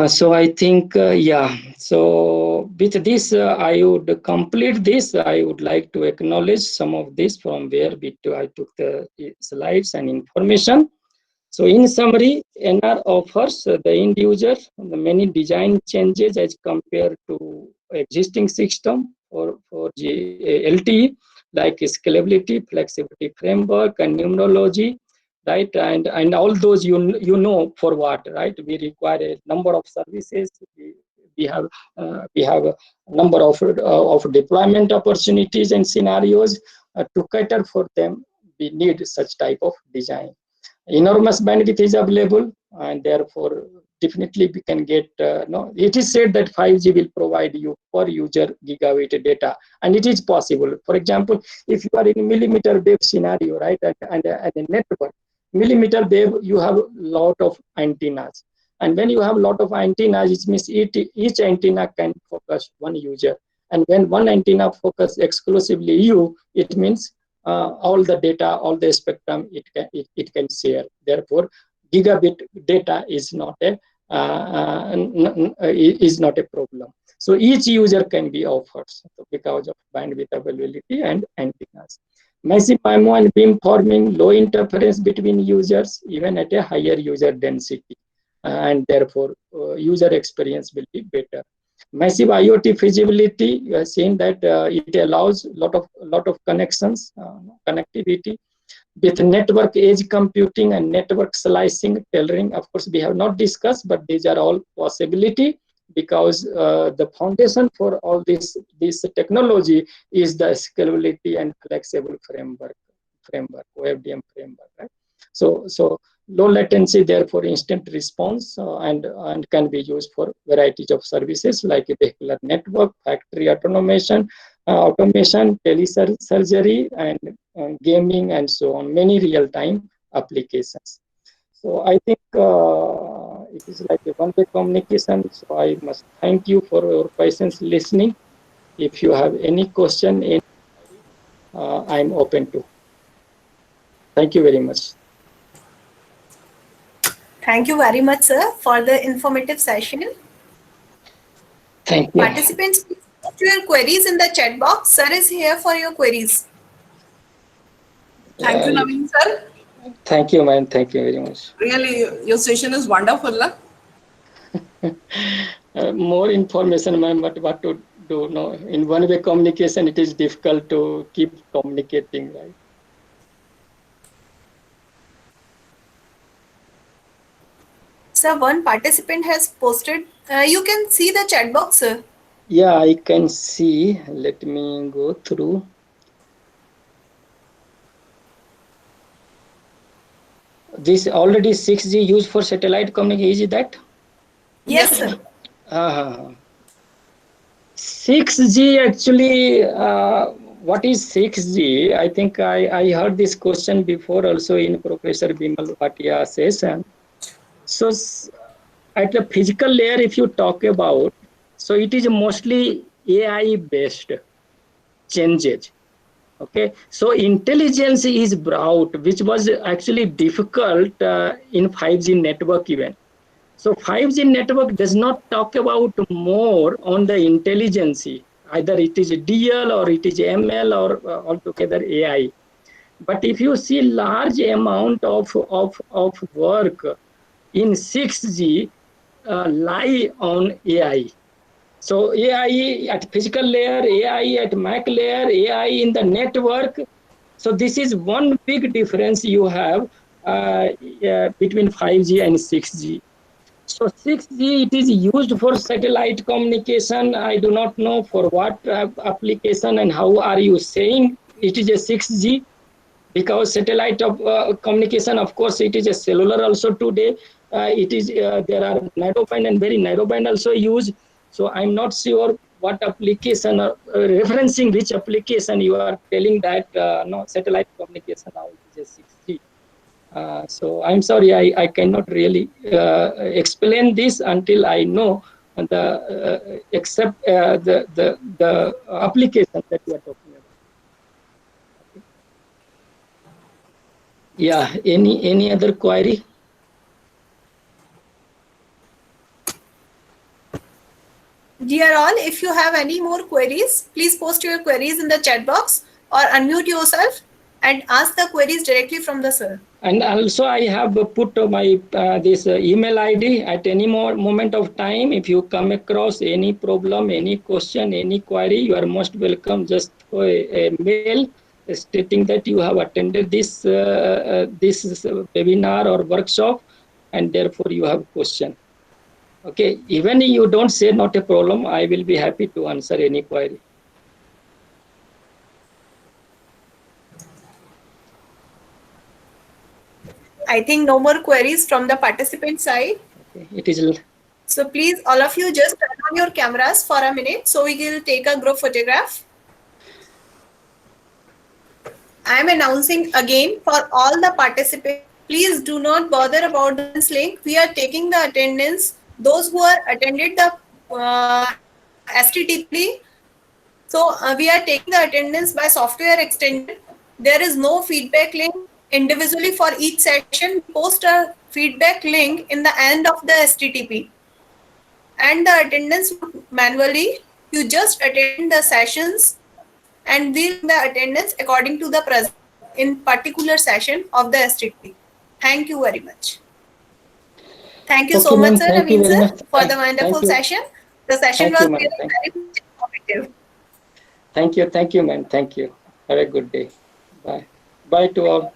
So I think, yeah, so with this, I would complete this. I would like to acknowledge some of this from where I took the slides and information. So in summary, NR offers the end user the many design changes as compared to existing system for LTE, like scalability, flexibility framework, and numerology, right? And all those you know for what, right? We require a number of services. We have a number of deployment opportunities and scenarios to cater for them. We need such type of design. Enormous bandwidth is available, and therefore definitely we can get it is said that 5G will provide you per user gigabit data, and it is possible. For example, if you are in millimeter wave scenario, right, and a network, millimeter wave, you have a lot of antennas, and when you have a lot of antennas, it means each antenna can focus one user, and when one antenna focus exclusively you, it means all the data, all the spectrum it can share. Therefore, gigabit data is not a problem. So each user can be offered because of bandwidth availability and antennas. Massive MIMO and beamforming, low interference between users, even at a higher user density, and therefore user experience will be better. Massive IoT feasibility, you have seen that it allows a lot of connections, connectivity with network edge computing and network slicing, tailoring. Of course, we have not discussed, but these are all possibility, because the foundation for all this technology is the scalability and flexible framework, OFDM framework, right? So low latency, therefore instant response, and can be used for varieties of services like vehicular network, factory automation, telesurgery, and gaming, and so on, many real-time applications. So I think it is like a one-way communication. So I must thank you for your patience listening. If you have any question, I'm open to. Thank you very much. Thank you very much, sir, for the informative session. Thank you. Participants, please put your queries in the chat box. Sir is here for your queries. Thank you, Naveen sir. Thank you, man. Thank you very much. Really, your session is wonderful. More information, ma'am, but what to do? No, in one-way communication, it is difficult to keep communicating, right? Sir, one participant has posted. You can see the chat box, sir. Yeah, I can see. Let me go through. This already 6G used for satellite communication, is that? Yes, sir. 6G actually, what is 6G? I think I heard this question before also in Professor Bimal Bhatia session. So at the physical layer, if you talk about, so it is mostly AI based changes. Okay, so intelligence is brought, which was actually difficult in 5G network even. So 5G network does not talk about more on the intelligence, either it is DL or it is ML or altogether AI. But if you see large amount of work in 6G lie on AI. So AI at physical layer, AI at MAC layer, AI in the network. So this is one big difference you have between 5G and 6G. So 6G, it is used for satellite communication. I do not know for what application and how are you saying it is a 6G, because satellite of communication, of course, it is a cellular also today. It is there are narrowband and very narrowband also used. So I'm not sure what application or referencing which application you are telling that no satellite communication now it is a 6G. So I'm sorry, I cannot really explain this until I know the except the application that you are talking about. Okay. Yeah. Any other query? Dear all, if you have any more queries, please post your queries in the chat box or unmute yourself and ask the queries directly from the sir. And also I have put my this email ID at any more moment of time. If you come across any problem, any question, any query, you are most welcome. Just a mail stating that you have attended this this webinar or workshop, and therefore you have question. Okay, even if you don't say not a problem, I will be happy to answer any query. I think no more queries from the participant side. Okay. It is. So please, all of you just turn on your cameras for a minute so we will take a group photograph. I am announcing again for all the participants, please do not bother about this link. We are taking the attendance, those who are attended the STTP. So we are taking the attendance by software extension. There is no feedback link individually for each session. Post a feedback link in the end of the STTP. And the attendance manually, you just attend the sessions and we'll the attendance according to the present in particular session of the STTP. Thank you very much. Thank you so much, sir, Naveen sir, for the wonderful session. The session was really very informative. Thank you, ma'am. Thank you. Have a good day. Bye. Bye to all.